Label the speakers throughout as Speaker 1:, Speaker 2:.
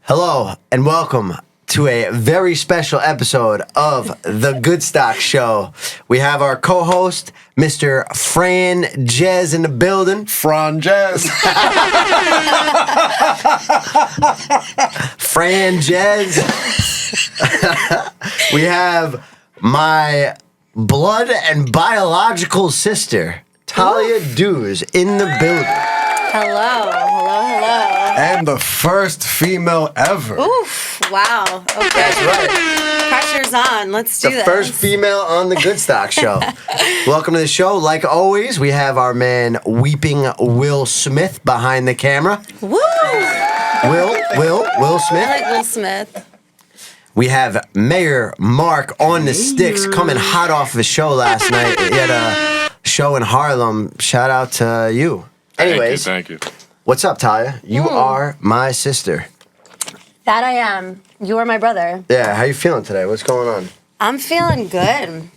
Speaker 1: Hello and welcome to a very special episode of the Goodstock Show. We have our co-host, Mr. Fran Jez in the building.
Speaker 2: Fran Jez.
Speaker 1: Fran Jez. We have my blood and biological sister, TALIA DOOZ, in the building.
Speaker 3: Hello.
Speaker 2: And the first female ever.
Speaker 3: Oof, wow. Okay.
Speaker 1: That's right.
Speaker 3: Pressure's on. Let's do
Speaker 1: The
Speaker 3: this.
Speaker 1: first female on the Goodstock Show. Welcome to the show. Like always, we have our man Weeping Will Smith behind the camera.
Speaker 3: Woo!
Speaker 1: Will Smith.
Speaker 3: I like Will Smith.
Speaker 1: We have Mayor Marc on the sticks, coming hot off of a show last night. He had a show in Harlem. Shout out to you. Anyways,
Speaker 4: Thank you.
Speaker 1: What's up, Talia? You are my sister.
Speaker 3: That I am. You are my brother.
Speaker 1: Yeah, how you feeling today? What's going on?
Speaker 3: I'm feeling good.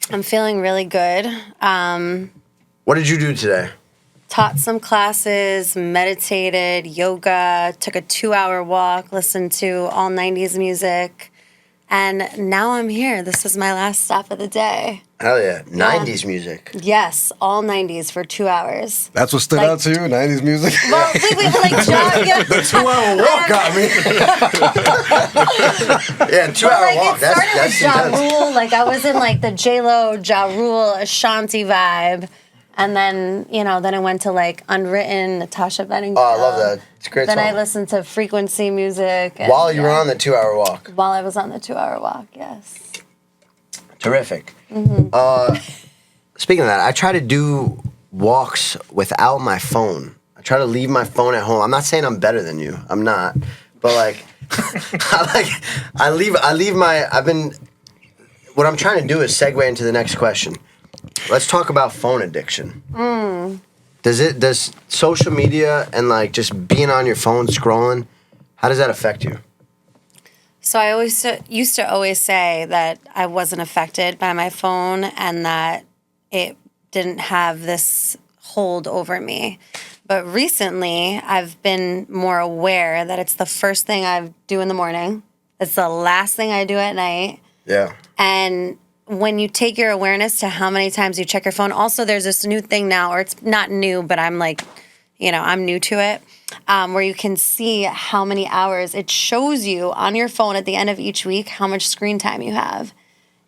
Speaker 3: I'm feeling really good.
Speaker 1: What did you do today?
Speaker 3: Taught some classes, meditated, yoga, took a 2-hour walk, listened to all 90s music, and now I'm here. This is my last stop of the day.
Speaker 1: Hell yeah. 90s music.
Speaker 3: Yes, all 90s for 2 hours.
Speaker 2: That's what stood out to you, 90s music?
Speaker 3: Well, we like John. Yeah.
Speaker 2: The 2-hour walk got me.
Speaker 1: Yeah, 2-hour
Speaker 3: Like
Speaker 1: walk.
Speaker 3: it started
Speaker 1: That's
Speaker 3: with Ja
Speaker 1: intense.
Speaker 3: Rule. Like I was in like the J-Lo, Ja Rule, Ashanti vibe. And then, then it went to like Unwritten, Natasha Bedingfield.
Speaker 1: Oh, I love that. It's a great
Speaker 3: Then
Speaker 1: song.
Speaker 3: I listened to Frequency music. And,
Speaker 1: While you were on the 2-hour walk.
Speaker 3: While I was on the 2-hour walk, yes.
Speaker 1: Terrific.
Speaker 3: Mm-hmm.
Speaker 1: Speaking of that, I try to do walks without my phone. I try to leave my phone at home. I'm not saying I'm better than you. I'm not. But like, what I'm trying to do is segue into the next question. Let's talk about phone addiction. Does social media and like just being on your phone scrolling, how does that affect you?
Speaker 3: So I used to always say that I wasn't affected by my phone and that it didn't have this hold over me. But recently, I've been more aware that it's the first thing I do in the morning. It's the last thing I do at night.
Speaker 1: Yeah.
Speaker 3: And when you take your awareness to how many times you check your phone, also there's this new thing now, or it's not new, but I'm like, I'm new to it, where you can see how many hours it shows you on your phone at the end of each week, how much screen time you have.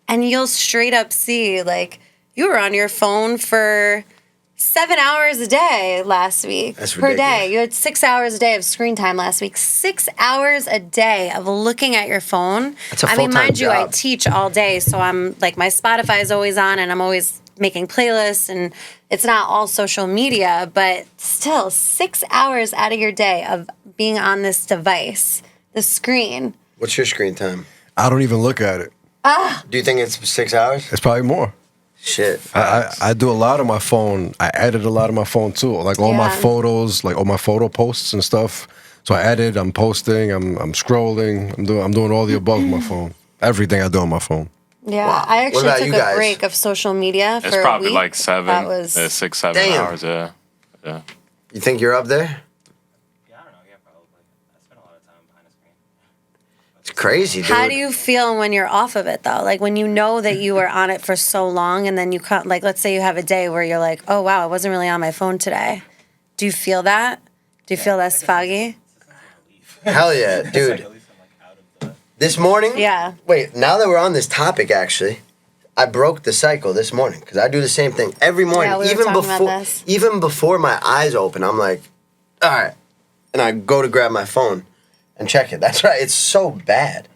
Speaker 3: And you'll straight up see, like, you were on your phone for 7 hours a day last week.
Speaker 1: That's
Speaker 3: per
Speaker 1: ridiculous.
Speaker 3: day. You had 6 hours a day of screen time last week. 6 hours a day of looking at your phone.
Speaker 1: That's a
Speaker 3: I mean,
Speaker 1: full-time
Speaker 3: mind you, I
Speaker 1: job.
Speaker 3: teach all day, so I'm like, my Spotify is always on, and I'm always making playlists, and it's not all social media, but still 6 hours out of your day of being on this device, the screen.
Speaker 1: What's your screen time?
Speaker 2: I don't even look at it.
Speaker 1: Do you think it's 6 hours?
Speaker 2: It's probably more.
Speaker 1: Shit.
Speaker 2: I do a lot on my phone. I edit a lot of my phone too. Like all my
Speaker 3: Yeah.
Speaker 2: photos, like all my photo posts and stuff. So I edit, I'm posting, I'm scrolling, I'm doing all the above on my phone. Everything I do on my phone.
Speaker 3: Yeah,
Speaker 1: Wow.
Speaker 3: I
Speaker 1: What
Speaker 3: actually
Speaker 1: about
Speaker 3: took
Speaker 1: you
Speaker 3: a
Speaker 1: guys?
Speaker 3: break of social media for
Speaker 4: It's
Speaker 3: a
Speaker 4: probably
Speaker 3: week.
Speaker 4: like 7,
Speaker 3: That was
Speaker 4: 6, 7
Speaker 1: Damn.
Speaker 4: hours. Yeah.
Speaker 1: You think you're up there?
Speaker 5: Yeah, I don't know. Yeah, probably. I spend a lot of time behind a screen.
Speaker 1: It's crazy, dude.
Speaker 3: How do you feel when you're off of it though? Like when you know that you were on it for so long, and then you cut. Like let's say you have a day where you're like, oh wow, I wasn't really on my phone today. Do you feel that? Do you feel less foggy?
Speaker 1: Hell yeah, dude. This morning?
Speaker 3: Yeah.
Speaker 1: Wait, now that we're on this topic, actually, I broke the cycle this morning because I do the same thing every morning.
Speaker 3: Yeah, we were
Speaker 1: even
Speaker 3: talking about
Speaker 1: before,
Speaker 3: this.
Speaker 1: even before my eyes open, I'm like, all right, and I go to grab my phone and check it. That's right. It's so bad.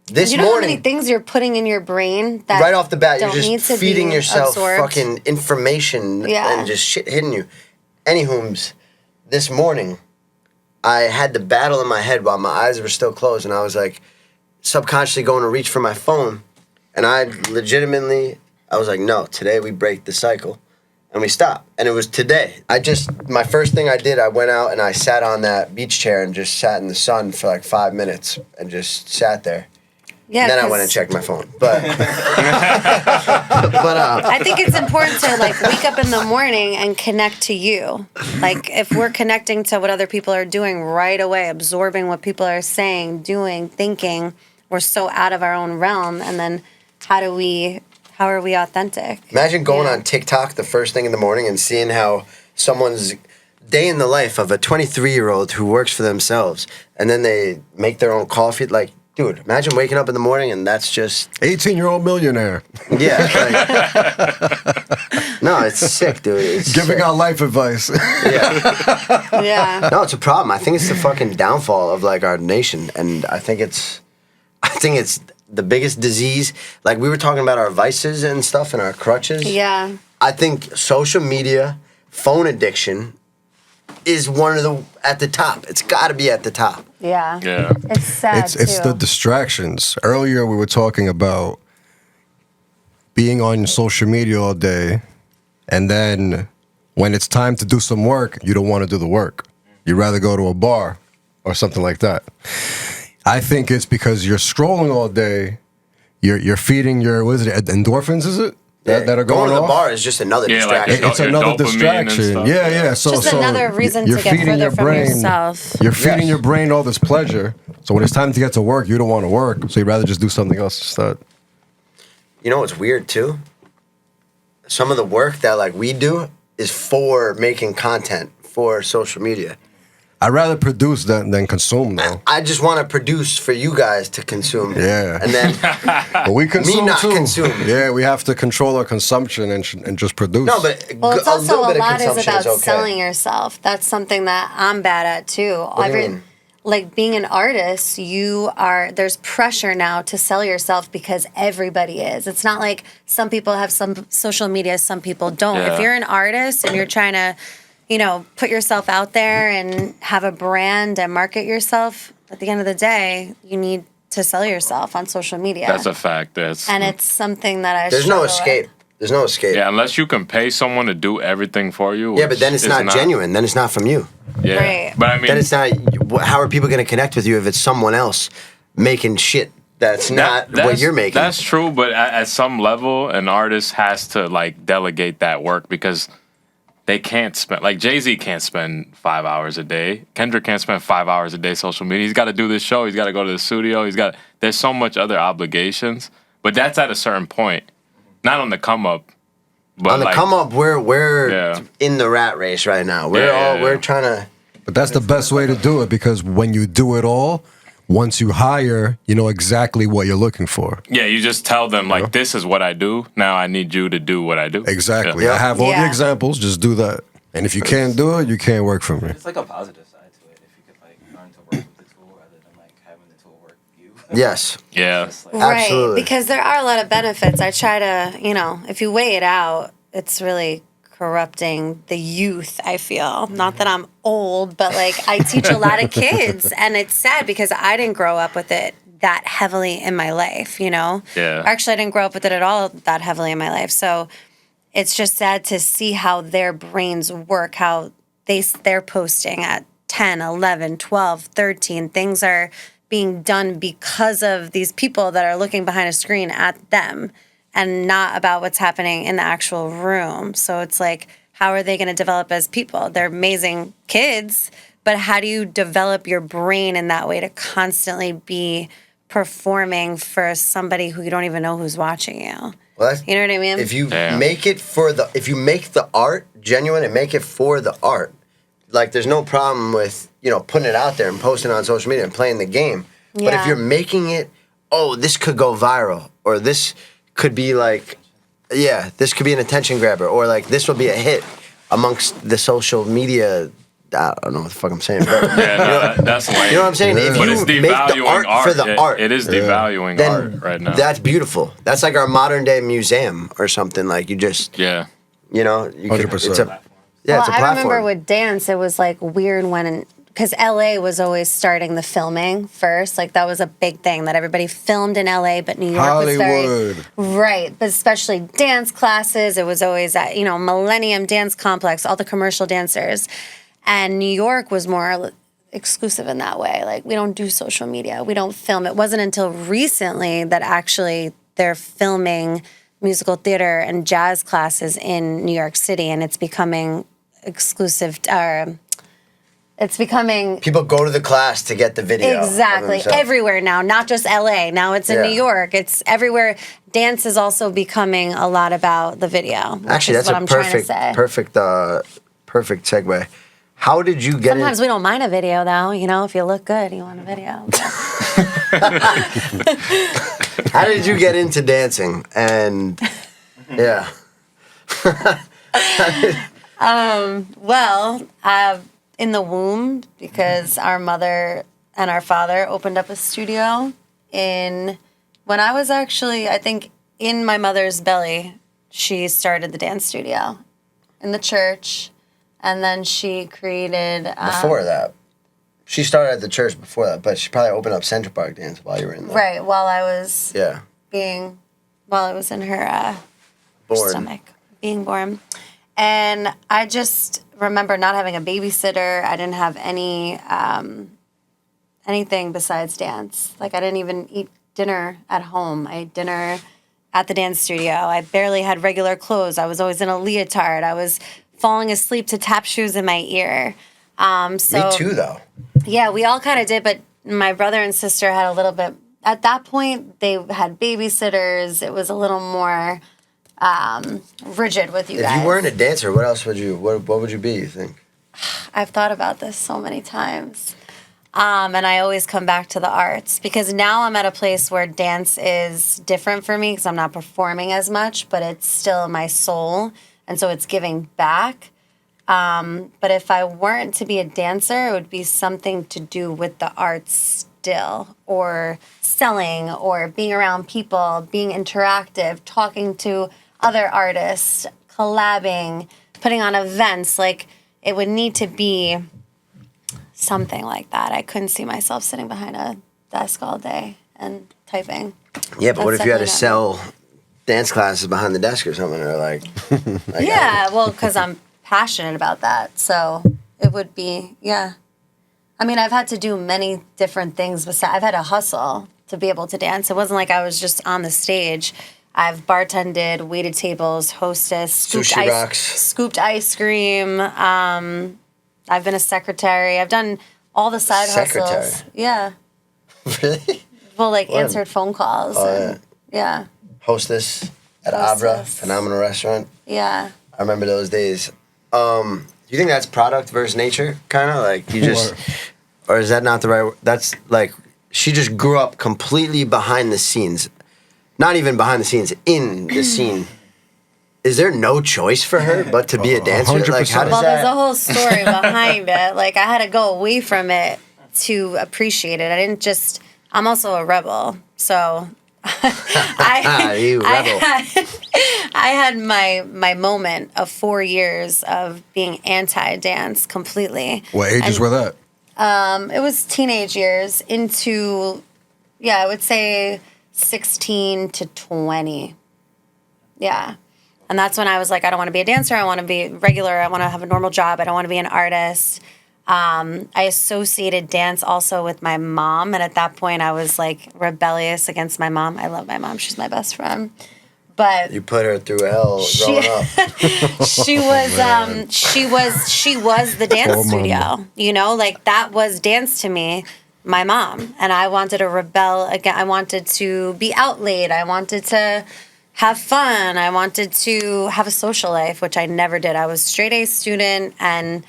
Speaker 1: This
Speaker 3: You know how
Speaker 1: morning,
Speaker 3: many things you're putting in your brain that
Speaker 1: right off the bat, you're
Speaker 3: don't need
Speaker 1: just
Speaker 3: to
Speaker 1: feeding
Speaker 3: be
Speaker 1: yourself
Speaker 3: absorbed?
Speaker 1: fucking information
Speaker 3: Yeah.
Speaker 1: and just shit hitting you. Anywho's, this morning, I had the battle in my head while my eyes were still closed, and I was like, subconsciously going to reach for my phone, and I was like, no, today we break the cycle, and we stop. And it was today. My first thing I did, I went out and I sat on that beach chair and just sat in the sun for like 5 minutes and just sat there.
Speaker 3: Yeah,
Speaker 1: then I
Speaker 3: 'cause
Speaker 1: went and checked my phone. But
Speaker 3: I think it's important to like wake up in the morning and connect to you. Like if we're connecting to what other people are doing right away, absorbing what people are saying, doing, thinking, we're so out of our own realm. And then how are we authentic?
Speaker 1: imagine going
Speaker 3: Yeah.
Speaker 1: on TikTok the first thing in the morning and seeing how someone's day in the life of a 23-year-old who works for themselves, and then they make their own coffee. Like, dude, imagine waking up in the morning and that's just
Speaker 2: 18-year-old millionaire
Speaker 1: yeah. No, it's sick, dude. It's
Speaker 2: giving
Speaker 1: sick.
Speaker 2: out life advice.
Speaker 1: Yeah.
Speaker 3: Yeah.
Speaker 1: No, it's a problem. I think it's the fucking downfall of like our nation, and I think it's the biggest disease. Like we were talking about our vices and stuff and our crutches.
Speaker 3: Yeah.
Speaker 1: I think social media, phone addiction, is one of the at the top. It's got to be at the top.
Speaker 3: Yeah.
Speaker 4: Yeah.
Speaker 3: It's sad
Speaker 2: It's
Speaker 3: too.
Speaker 2: the distractions. Earlier we were talking about being on social media all day, and then when it's time to do some work, you don't want to do the work. You'd rather go to a bar or something like that. I think it's because you're scrolling all day. You're feeding your, what is it, endorphins? Is it that are going
Speaker 1: to the
Speaker 2: off?
Speaker 1: bar is just another
Speaker 4: Yeah, like
Speaker 1: distraction.
Speaker 2: It's
Speaker 4: Your
Speaker 2: another
Speaker 4: dopamine and
Speaker 2: distraction.
Speaker 4: stuff.
Speaker 2: Yeah. So
Speaker 3: Just another reason
Speaker 2: you're
Speaker 3: to get
Speaker 2: feeding
Speaker 3: further
Speaker 2: your
Speaker 3: from
Speaker 2: brain.
Speaker 3: yourself.
Speaker 2: You're feeding
Speaker 1: Yes.
Speaker 2: your brain all this pleasure. So when it's time to get to work, you don't want to work. So you'd rather just do something else instead.
Speaker 1: You know what's weird too? Some of the work that like we do is for making content for social media.
Speaker 2: I'd rather produce than consume, though.
Speaker 1: I just want to produce for you guys to consume.
Speaker 2: Yeah.
Speaker 1: And then
Speaker 2: But we consume
Speaker 1: not
Speaker 2: too.
Speaker 1: consume.
Speaker 2: Yeah, we have to control our consumption and just produce.
Speaker 1: no, but
Speaker 3: Well, it's also
Speaker 1: little
Speaker 3: a
Speaker 1: bit of
Speaker 3: lot is
Speaker 1: consumption
Speaker 3: about
Speaker 1: okay.
Speaker 3: selling yourself. That's something that I'm bad at too.
Speaker 1: What do you mean?
Speaker 3: Like being an artist, there's pressure now to sell yourself because everybody is. It's not like some people have some social media, some people don't.
Speaker 4: Yeah.
Speaker 3: If you're an artist and you're trying to, put yourself out there and have a brand and market yourself, at the end of the day, you need to sell yourself on social media.
Speaker 4: That's a fact.
Speaker 3: and it's something that I
Speaker 1: There's no
Speaker 3: struggle with.
Speaker 1: escape. There's no escape.
Speaker 4: yeah, unless you can pay someone to do everything for you.
Speaker 1: Yeah, but
Speaker 4: which
Speaker 1: then it's
Speaker 4: is
Speaker 1: not genuine. Then it's not from you.
Speaker 4: Yeah,
Speaker 3: Right.
Speaker 4: but I mean,
Speaker 1: Then it's not. How are people going to connect with you if it's someone else making shit that's not what you're making?
Speaker 4: That's true, but at some level, an artist has to like delegate that work because they can't spend, like Jay-Z can't spend 5 hours a day. Kendrick can't spend 5 hours a day social media. He's got to do this show. He's got to go to the studio. There's so much other obligations, but that's at a certain point, not on the come up. But
Speaker 1: On the
Speaker 4: like,
Speaker 1: come up, we're
Speaker 4: Yeah.
Speaker 1: in the rat race right now.
Speaker 4: Yeah.
Speaker 1: We're trying to.
Speaker 2: But that's the best way to do it, because when you do it all, once you hire, you know exactly what you're looking for.
Speaker 4: Yeah, you just tell them like, this is what I do. Now I need you to do what I do.
Speaker 2: Exactly.
Speaker 1: Yeah.
Speaker 2: I have all the
Speaker 3: Yeah.
Speaker 2: examples. Just do that. And if you can't do it, you can't work for me.
Speaker 5: It's like a positive side to it. If you could like learn to work with the tool rather than like having the tool work you.
Speaker 1: Yes.
Speaker 4: Yeah.
Speaker 5: It's like,
Speaker 3: Right,
Speaker 1: Absolutely.
Speaker 3: because there are a lot of benefits. I try to, if you weigh it out, it's really corrupting the youth, I feel. Not that I'm old, but like I teach a lot of kids, and it's sad because I didn't grow up with it that heavily in my life,
Speaker 4: Yeah.
Speaker 3: Actually, I didn't grow up with it at all that heavily in my life. So it's just sad to see how their brains work, how they're posting at 10, 11, 12, 13. Things are being done because of these people that are looking behind a screen at them and not about what's happening in the actual room. So it's like, how are they going to develop as people? They're amazing kids, but how do you develop your brain in that way to constantly be performing for somebody who you don't even know who's watching you?
Speaker 1: Well, that's,
Speaker 3: You know what I mean?
Speaker 1: if you
Speaker 4: Yeah.
Speaker 1: make it if you make the art genuine and make it for the art, like there's no problem with putting it out there and posting it on social media and playing the game. But if
Speaker 3: Yeah.
Speaker 1: you're making it, this could go viral, or this could be like, this could be an attention grabber, or like this will be a hit amongst the social media. I don't know what the fuck I'm saying, but
Speaker 4: Yeah, no, that's lame.
Speaker 1: you know what I'm saying? If
Speaker 4: But
Speaker 1: you
Speaker 4: it's
Speaker 1: make the
Speaker 4: devaluing
Speaker 1: art for the art,
Speaker 4: It is devaluing
Speaker 1: then
Speaker 4: art right now.
Speaker 1: that's beautiful. That's like our modern day museum or something. Like you just,
Speaker 4: yeah.
Speaker 1: you
Speaker 2: 100%.
Speaker 1: It's a, yeah, it's a
Speaker 3: I
Speaker 1: platform.
Speaker 3: remember with dance, it was like weird because LA was always starting the filming first. Like that was a big thing that everybody filmed in LA, but New York was
Speaker 2: Hollywood.
Speaker 3: right. But especially dance classes, it was always at Millennium Dance Complex, all the commercial dancers, and New York was more. exclusive in that way. Like, we don't do social media. We don't film. It wasn't until recently that actually they're filming musical theater and jazz classes in New York City, and it's becoming exclusive. It's becoming
Speaker 1: People go to the class to get the video. of
Speaker 3: exactly
Speaker 1: themselves.
Speaker 3: everywhere now, not just LA. Now it's in
Speaker 1: Yeah.
Speaker 3: New York. It's everywhere. Dance is also becoming a lot about the video. Which
Speaker 1: Actually,
Speaker 3: is
Speaker 1: that's
Speaker 3: what
Speaker 1: a
Speaker 3: I'm trying to say.
Speaker 1: perfect segue. How did you get
Speaker 3: Sometimes
Speaker 1: in?
Speaker 3: we don't mind a video, though. You know, if you look good, you want a video.
Speaker 1: How did you get into dancing? And yeah,
Speaker 3: Well, in the womb, because our mother and our father opened up a studio when I was actually, I think, in my mother's belly, she started the dance studio in the church, and then she created.
Speaker 1: before that, she started at the church before that, but she probably opened up Central Park Dance while you were in there.
Speaker 3: Right, while I was
Speaker 1: Yeah.
Speaker 3: while I was in her
Speaker 1: Born.
Speaker 3: stomach, being born. And I just remember not having a babysitter. I didn't have anything besides dance. Like, I didn't even eat dinner at home. I ate dinner at the dance studio. I barely had regular clothes. I was always in a leotard. I was falling asleep to tap shoes in my ear.
Speaker 1: Me too, though.
Speaker 3: Yeah, we all kind of did, but my brother and sister had a little bit. At that point, they had babysitters. It was a little more rigid with you
Speaker 1: If
Speaker 3: guys.
Speaker 1: you weren't a dancer, what else would you? What would you be? You think?
Speaker 3: I've thought about this so many times. And I always come back to the arts because now I'm at a place where dance is different for me because I'm not performing as much, but it's still my soul. And so it's giving back. But if I weren't to be a dancer, it would be something to do with the arts still, or selling, or being around people, being interactive, talking to other artists, collabing, putting on events. Like, it would need to be something like that. I couldn't see myself sitting behind a desk all day and typing.
Speaker 1: Yeah, but what
Speaker 3: That's
Speaker 1: if you had to
Speaker 3: definitely not
Speaker 1: sell dance classes behind the desk or something, or like?
Speaker 3: Yeah, well, because I'm passionate about that. So it would be, yeah. I mean, I've had to do many different things. I've had to hustle to be able to dance. It wasn't like I was just on the stage. I've bartended, waited tables, hostess,
Speaker 1: Sushi rocks.
Speaker 3: scooped ice cream. I've been a secretary. I've done all the side
Speaker 1: Secretary?
Speaker 3: hustles. Yeah.
Speaker 1: Really?
Speaker 3: Well, like
Speaker 1: What?
Speaker 3: answered phone calls.
Speaker 1: Oh,
Speaker 3: and, yeah.
Speaker 1: Hostess at Abra,
Speaker 3: Hostess.
Speaker 1: phenomenal restaurant.
Speaker 3: Yeah.
Speaker 1: I remember those days. You think that's product versus nature, kind of like you just, or is that not the right? That's like she just grew up completely behind the scenes, not even behind the scenes, in the scene. Is there no choice for her but to be a dancer? Like, how
Speaker 2: 100%.
Speaker 1: does
Speaker 3: Well, there's a
Speaker 1: that?
Speaker 3: whole story behind it. Like, I had to go away from it to appreciate it. I didn't just. I'm also a rebel, so
Speaker 1: You rebel.
Speaker 3: I had my moment of 4 years of being anti-dance completely.
Speaker 2: What ages were that?
Speaker 3: It was teenage years into, yeah, I would say 16 to 20. Yeah. And that's when I was like, I don't want to be a dancer. I want to be regular. I want to have a normal job. I don't want to be an artist. I associated dance also with my mom. And at that point, I was like rebellious against my mom. I love my mom. She's my best friend. But
Speaker 1: You put her through hell growing up.
Speaker 3: she was the dance
Speaker 2: Poor
Speaker 3: studio.
Speaker 2: mama.
Speaker 3: You know, like that was dance to me, my mom. And I wanted to rebel again. I wanted to be out late. I wanted to have fun. I wanted to have a social life, which I never did. I was straight A student and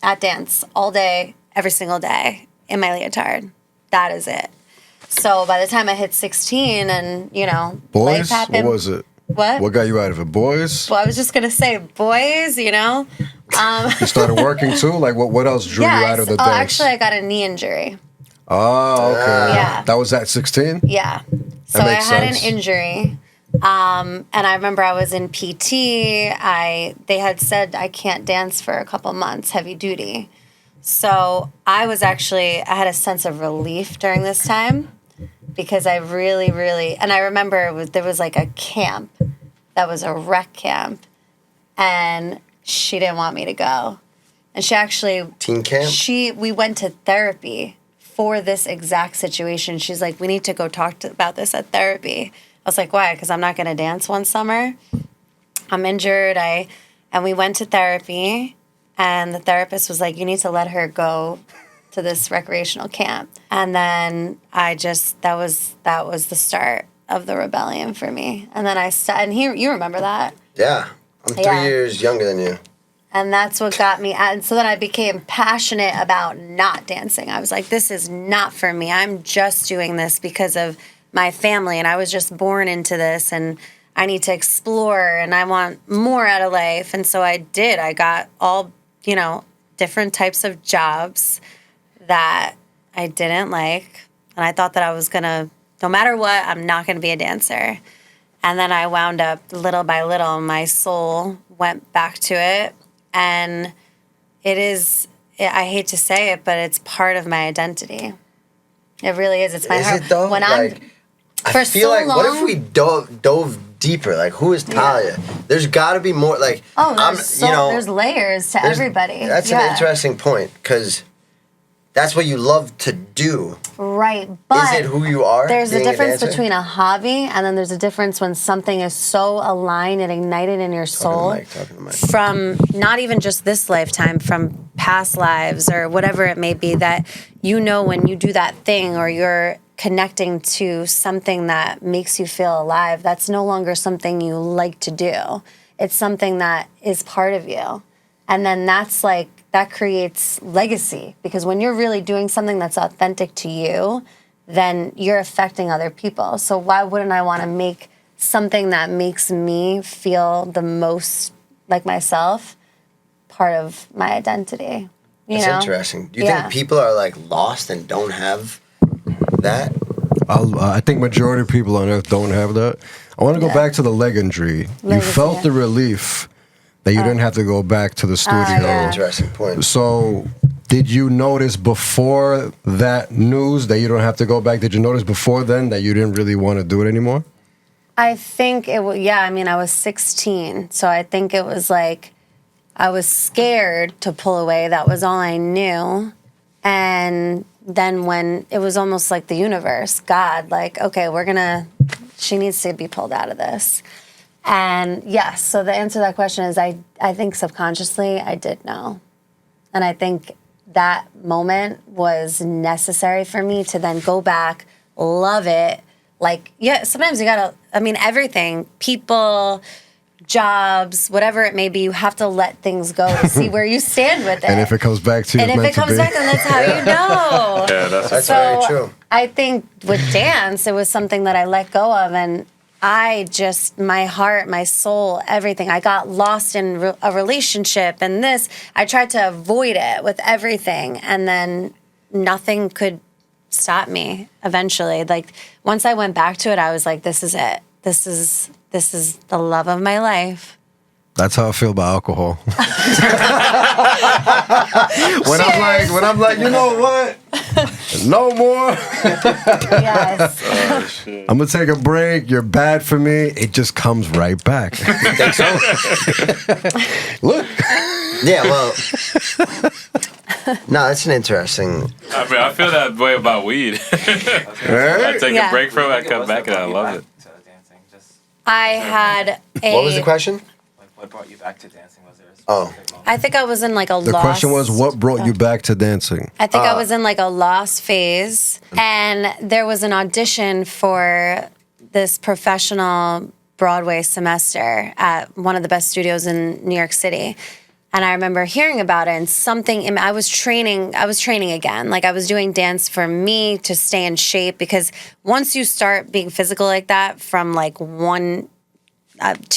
Speaker 3: at dance all day, every single day in my leotard. That is it. So by the time I hit 16 and, you know, life
Speaker 2: Boys?
Speaker 3: happened.
Speaker 2: What was it?
Speaker 3: What?
Speaker 2: What got you out of it? Boys?
Speaker 3: Well, I was just going to say boys, you know.
Speaker 2: You started working too? Like, what else drew you out of the dance?
Speaker 3: Actually, I got a knee injury.
Speaker 2: Oh, okay.
Speaker 3: Yeah.
Speaker 2: That was at 16?
Speaker 3: Yeah. So I
Speaker 2: makes
Speaker 3: had
Speaker 2: sense.
Speaker 3: an injury. And I remember I was in PT. They had said I can't dance for a couple months, heavy duty. So I had a sense of relief during this time because I really, really, and I remember there was like a camp that was a rec camp and she didn't want me to go. And she actually
Speaker 1: Teen camp?
Speaker 3: we went to therapy for this exact situation. She's like, we need to go talk about this at therapy. I was like, why? Because I'm not going to dance one summer. I'm injured. And we went to therapy, and the therapist was like, you need to let her go to this recreational camp. And then that was the start of the rebellion for me. And then you remember that.
Speaker 1: Yeah. I'm 3 years younger than you.
Speaker 3: And that's what got me. And so then I became passionate about not dancing. I was like, this is not for me. I'm just doing this because of my family. And I was just born into this. And I need to explore. And I want more out of life. And so I did. I got all, different types of jobs that I didn't like. And I thought that I was going to, no matter what, I'm not going to be a dancer. And then I wound up, little by little, my soul went back to it. And I hate to say it, but it's part of my identity. It really is. It's my heart.
Speaker 1: Is it though?
Speaker 3: When
Speaker 1: I feel like, what if we dove deeper? Like, who is Talia? There's got to be more. Like,
Speaker 3: there's layers to everybody.
Speaker 1: That's an interesting point, because that's what you love to do.
Speaker 3: Right, but
Speaker 1: is it who you are?
Speaker 3: There's a difference between a hobby, and then there's a difference when something is so aligned and ignited in your soul from not even just this lifetime, from past lives or whatever it may be, that when you do that thing or you're connecting to something that makes you feel alive, that's no longer something you like to do. It's something that is part of you. And then that creates legacy, because when you're really doing something that's authentic to you, then you're affecting other people. So why wouldn't I want to make something that makes me feel the most like myself part of my identity?
Speaker 1: That's interesting. Do you think people are like lost and don't have that?
Speaker 2: I think majority of people on earth don't have that. I want to go back to the legendary. You felt the relief that you didn't have to go back to the studio.
Speaker 1: Interesting point.
Speaker 2: So, did you notice before that news that you don't have to go back? Did you notice before then that you didn't really want to do it anymore?
Speaker 3: I think it was, I was 16. So I think it was like, I was scared to pull away. That was all I knew. And then when it was almost like the universe, God, like, okay, she needs to be pulled out of this. And yes, so the answer to that question is I think subconsciously I did know. And I think that moment was necessary for me to then go back, love it. Like, sometimes you gotta, everything, people, jobs, whatever it may be, you have to let things go to see where you stand with it.
Speaker 2: And if it comes back to you,
Speaker 3: and if it comes back, then that's how you know.
Speaker 4: Yeah, that's
Speaker 1: very true.
Speaker 3: I think with dance, it was something that I let go of, and my heart, my soul, everything. I got lost in a relationship, and I tried to avoid it with everything, and then nothing could stop me eventually. Like, once I went back to it, I was like, this is it. This is the love of my life.
Speaker 2: That's how I feel about alcohol. when I'm like, you know what? No more.
Speaker 3: Yes.
Speaker 4: Oh, shit.
Speaker 2: I'm gonna take a break. You're bad for me. It just comes right back.
Speaker 1: Think so?
Speaker 2: Look.
Speaker 1: Yeah, well. No, that's an interesting.
Speaker 4: I feel that way about weed. I take a break from it, I come back and I love it.
Speaker 3: I had a...
Speaker 1: What was the question?
Speaker 5: Like, what brought you back to dancing? Was there a specific moment?
Speaker 3: I think I was in like a lost...
Speaker 2: The question was, what brought you back to dancing?
Speaker 3: I think I was in like a lost phase, and there was an audition for this professional Broadway semester at one of the best studios in New York City. And I remember hearing about it, and I was training again. Like, I was doing dance for me to stay in shape, because once you start being physical like that from like 2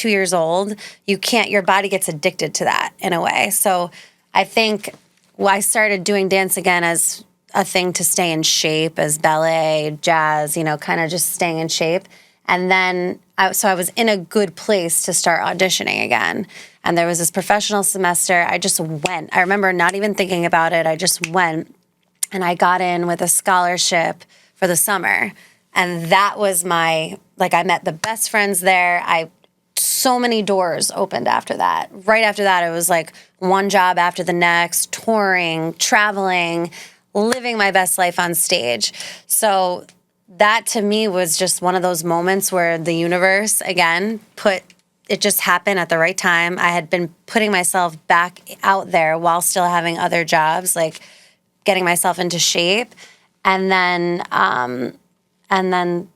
Speaker 3: years old, your body gets addicted to that in a way. So I think I started doing dance again as a thing to stay in shape, as ballet, jazz, kind of just staying in shape. And then, I was in a good place to start auditioning again. And there was this professional semester. I just went. I remember not even thinking about it. I just went. And I got in with a scholarship for the summer. And that was I met the best friends there. So many doors opened after that. Right after that, it was like, one job after the next, touring, traveling, living my best life on stage. So that to me was just one of those moments where the universe, again, it just happened at the right time. I had been putting myself back out there while still having other jobs, like getting myself into shape. And then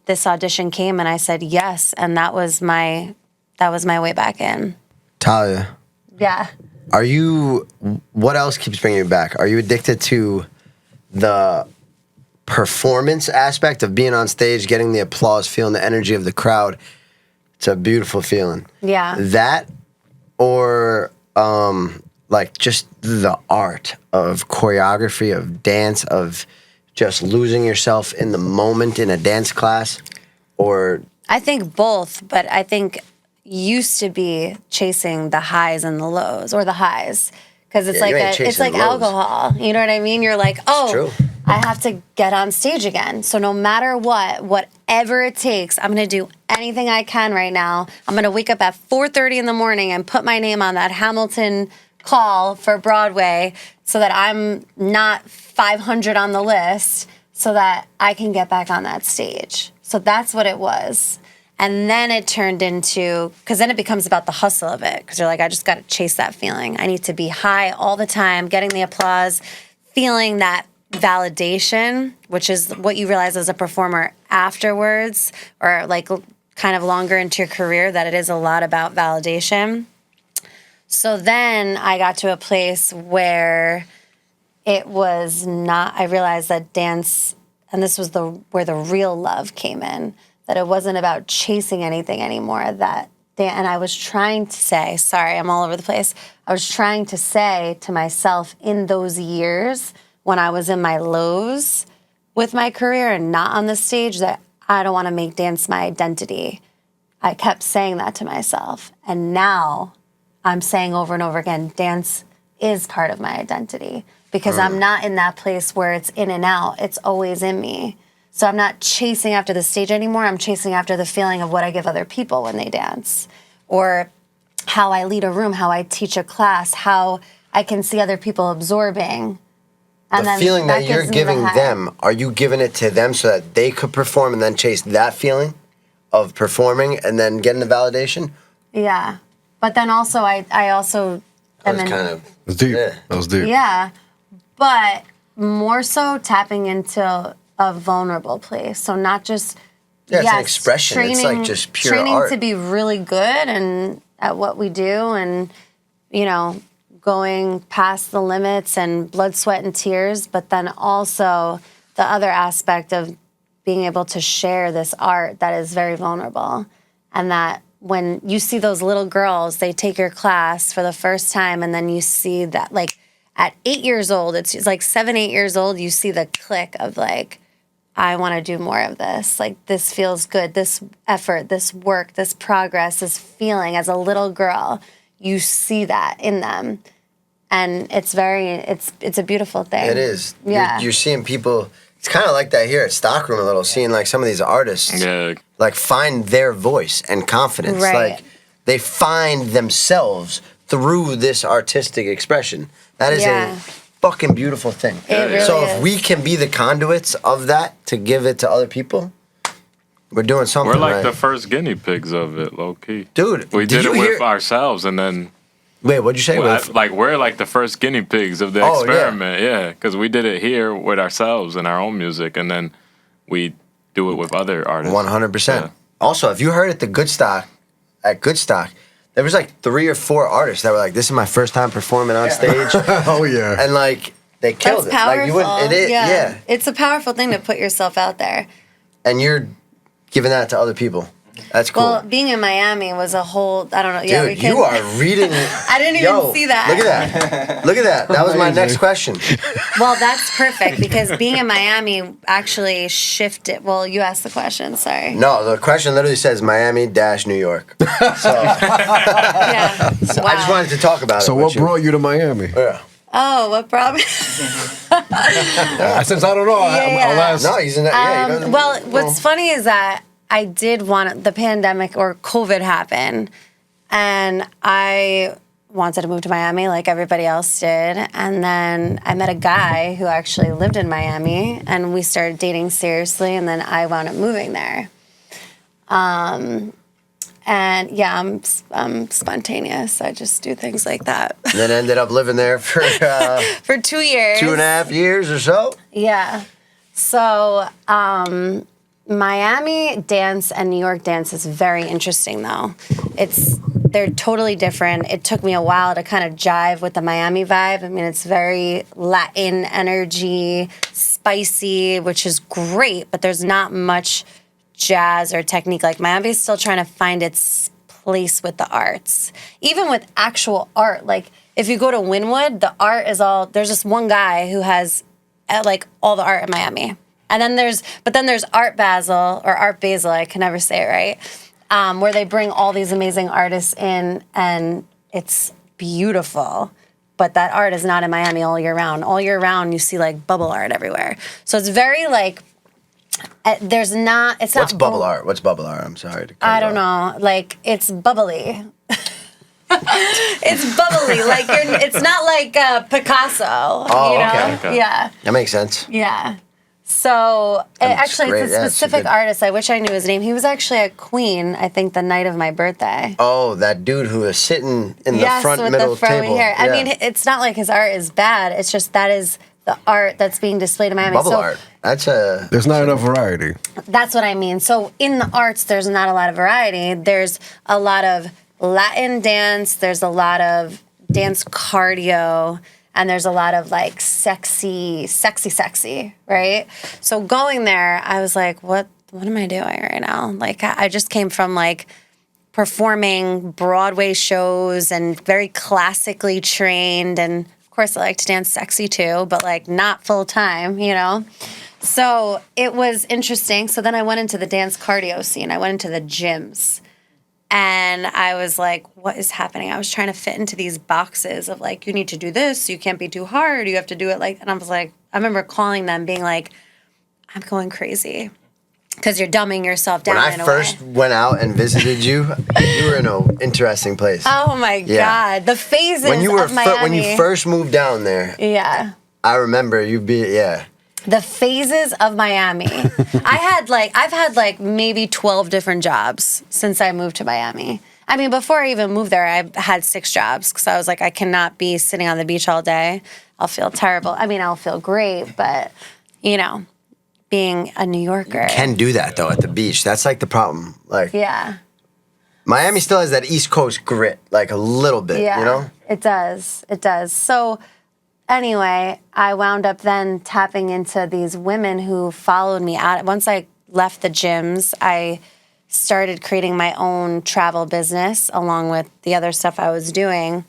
Speaker 3: this audition came and I said yes. And that was my way back in.
Speaker 1: Talia,
Speaker 3: Yeah.
Speaker 1: what else keeps bringing you back? Are you addicted to the performance aspect of being on stage, getting the applause, feeling the energy of the crowd? It's a beautiful feeling.
Speaker 3: Yeah.
Speaker 1: That or like just the art of choreography, of dance, of just losing yourself in the moment in a dance class, or
Speaker 3: I think both, but I think used to be chasing the highs and the lows, or the highs, because it's
Speaker 1: you ain't
Speaker 3: it's
Speaker 1: chasing
Speaker 3: like
Speaker 1: lows.
Speaker 3: alcohol. You know what I mean? You're like, oh,
Speaker 1: true.
Speaker 3: I have to get on stage again. So no matter whatever it takes, I'm gonna do anything I can right now. I'm gonna wake up at 4:30 in the morning and put my name on that Hamilton call for Broadway so that I'm not 500 on the list, so that I can get back on that stage. So that's what it was. And then it turned into, because then it becomes about the hustle of it. Because you're like, I just got to chase that feeling. I need to be high all the time, getting the applause, feeling that validation, which is what you realize as a performer afterwards, or like kind of longer into your career, that it is a lot about validation. So then I got to a place where it was not, I realized that dance, and this was where the real love came in, that it wasn't about chasing anything anymore. And I was trying to say, sorry, I'm all over the place. I was trying to say to myself in those years when I was in my lows with my career and not on the stage, that I don't want to make dance my identity. I kept saying that to myself. And now I'm saying over and over again, dance is part of my identity, because I'm not in that place where it's in and out. It's always in me. So I'm not chasing after the stage anymore. I'm chasing after the feeling of what I give other people when they dance, or how I lead a room, how I teach a class, how I can see other people absorbing. And
Speaker 1: the
Speaker 3: then
Speaker 1: feeling that you're
Speaker 3: gives me the
Speaker 1: giving
Speaker 3: high.
Speaker 1: them, are you giving it to them so that they could perform and then chase that feeling of performing and then getting the validation?
Speaker 3: Yeah. But then also, I also
Speaker 1: That
Speaker 3: am
Speaker 1: was
Speaker 3: in,
Speaker 1: kind of
Speaker 2: It was deep.
Speaker 1: Yeah.
Speaker 2: That was deep.
Speaker 3: yeah, but more so tapping into a vulnerable place. So not just
Speaker 1: Yeah, it's an expression. It's like just pure
Speaker 3: training
Speaker 1: art.
Speaker 3: to be really good and at what we do, and going past the limits and blood, sweat, and tears. But then also the other aspect of being able to share this art that is very vulnerable, and that when you see those little girls, they take your class for the first time, and then you see that, like, at 8 years old, it's like 7, 8 years old, you see the click of like, I want to do more of this. Like, this feels good. This effort, this work, this progress, this feeling as a little girl, you see that in them. And it's a beautiful thing.
Speaker 1: It is.
Speaker 3: Yeah.
Speaker 1: You're seeing people. It's kind of like that here at Stockroom a little, seeing like some of these artists like find their voice and confidence.
Speaker 3: Right.
Speaker 1: Like they find themselves through this artistic expression. That is
Speaker 3: Yeah.
Speaker 1: a fucking beautiful thing.
Speaker 3: It really
Speaker 1: so if
Speaker 3: is.
Speaker 1: we can be the conduits of that to give it to other people, we're doing something.
Speaker 4: We're like
Speaker 1: right.
Speaker 4: the first guinea pigs of it, low key.
Speaker 1: Dude,
Speaker 4: We did it
Speaker 1: you
Speaker 4: with
Speaker 1: hear-
Speaker 4: ourselves, and then
Speaker 1: Wait, what'd you say?
Speaker 4: we're like the first guinea pigs of the
Speaker 1: Oh, yeah.
Speaker 4: experiment. Yeah, because we did it here with ourselves and our own music, and then we do it with other artists.
Speaker 1: 100%.
Speaker 4: Yeah.
Speaker 1: Also, if you heard at Goodstock, there was like 3 or 4 artists that were like, "This is my first time performing on stage,"
Speaker 2: Oh yeah.
Speaker 1: and like they killed
Speaker 3: That's
Speaker 1: it.
Speaker 3: powerful.
Speaker 1: Like you wouldn't. It is, yeah.
Speaker 3: It's a powerful thing to put yourself out there.
Speaker 1: And you're giving that to other people. That's cool.
Speaker 3: Well, being in Miami was a whole, I don't know. Yeah, we
Speaker 1: Dude,
Speaker 3: can,
Speaker 1: you are reading.
Speaker 3: I didn't even see that.
Speaker 1: Look at that. Look at that. That was my next question.
Speaker 3: Well, that's perfect, because being in Miami actually shifted. Well, you asked the question. Sorry.
Speaker 1: No, the question literally says Miami-New York. So,
Speaker 3: Yeah.
Speaker 1: so
Speaker 3: Wow.
Speaker 1: I just wanted to talk about it.
Speaker 2: So
Speaker 1: with
Speaker 2: what
Speaker 1: you.
Speaker 2: brought you to Miami?
Speaker 1: Yeah.
Speaker 3: Oh, what brought me?
Speaker 2: Since I don't know,
Speaker 3: Yeah.
Speaker 2: I'll ask.
Speaker 1: No, he's in that. Yeah, he doesn't.
Speaker 3: Well, what's funny is that I did want the pandemic or COVID happen, and I wanted to move to Miami like everybody else did. And then I met a guy who actually lived in Miami, and we started dating seriously, and then I wound up moving there. And yeah, I'm spontaneous. I just do things like that.
Speaker 1: And then ended up living there for
Speaker 3: For 2 years.
Speaker 1: 2.5 years or so.
Speaker 3: Yeah. So Miami dance and New York dance is very interesting, though. They're totally different. It took me a while to kind of jive with the Miami vibe. I mean, it's very Latin energy, spicy, which is great, but there's not much jazz or technique. Like Miami's still trying to find its place with the arts. Even with actual art, like if you go to Wynwood, the art is all, there's just one guy who has like all the art in Miami. And then there's Art Basel, or Art Basel, I can never say it right, where they bring all these amazing artists in, and it's beautiful. But that art is not in Miami all year round. All year round, you see like bubble art everywhere. So it's very like, it's not.
Speaker 1: What's bubble art? What's bubble art? I'm sorry to cut
Speaker 3: I
Speaker 1: you
Speaker 3: don't
Speaker 1: off.
Speaker 3: know. Like, it's bubbly. It's bubbly. Like, it's not like Picasso.
Speaker 1: Oh,
Speaker 3: you know?
Speaker 4: okay.
Speaker 3: Yeah.
Speaker 1: That makes sense.
Speaker 3: Yeah. So, actually,
Speaker 1: great.
Speaker 3: it's a
Speaker 1: Yeah, it's a
Speaker 3: specific
Speaker 1: good-
Speaker 3: artist. I wish I knew his name. He was actually at Queen, I think, the night of my birthday.
Speaker 1: Oh, that dude who was sitting in the
Speaker 3: Yes,
Speaker 1: front
Speaker 3: with
Speaker 1: middle
Speaker 3: the flowy
Speaker 1: table.
Speaker 3: hair. I
Speaker 1: Yeah.
Speaker 3: mean, it's not like his art is bad. It's just that is the art that's being displayed in Miami.
Speaker 1: bubble
Speaker 3: So
Speaker 1: art. That's a.
Speaker 2: There's not enough variety.
Speaker 3: that's what I mean. So in the arts, there's not a lot of variety. There's a lot of Latin dance. There's a lot of dance cardio. And there's a lot of like sexy, right? So going there, I was like, what am I doing right now? Like, I just came from like performing Broadway shows and very classically trained. And of course, I like to dance sexy too, but like not full time, you know? So it was interesting. So then I went into the dance cardio scene. I went into the gyms. And I was like, what is happening? I was trying to fit into these boxes of like, you need to do this. You can't be too hard. You have to do it like, and I was like, I remember calling them being like, I'm going crazy. Because you're dumbing yourself down
Speaker 1: When
Speaker 3: in
Speaker 1: I
Speaker 3: a
Speaker 1: first
Speaker 3: way.
Speaker 1: went out and visited you, you were in an interesting place.
Speaker 3: Oh my
Speaker 1: Yeah.
Speaker 3: God. The phases
Speaker 1: when you were
Speaker 3: of Miami.
Speaker 1: when you first moved down there,
Speaker 3: Yeah.
Speaker 1: I remember you yeah.
Speaker 3: The phases of Miami. I've had like maybe 12 different jobs since I moved to Miami. I mean, before I even moved there, I had 6 jobs because I was like, I cannot be sitting on the beach all day. I'll feel terrible. I mean, I'll feel great, but you know, being a New Yorker.
Speaker 1: Can do that though at the beach. That's like the problem. Like
Speaker 3: Yeah.
Speaker 1: Miami still has that East Coast grit, like a little bit,
Speaker 3: Yeah.
Speaker 1: you know?
Speaker 3: It does. It does. So anyway, I wound up then tapping into these women who followed me out. Once I left the gyms, I started creating my own travel business along with the other stuff I was doing.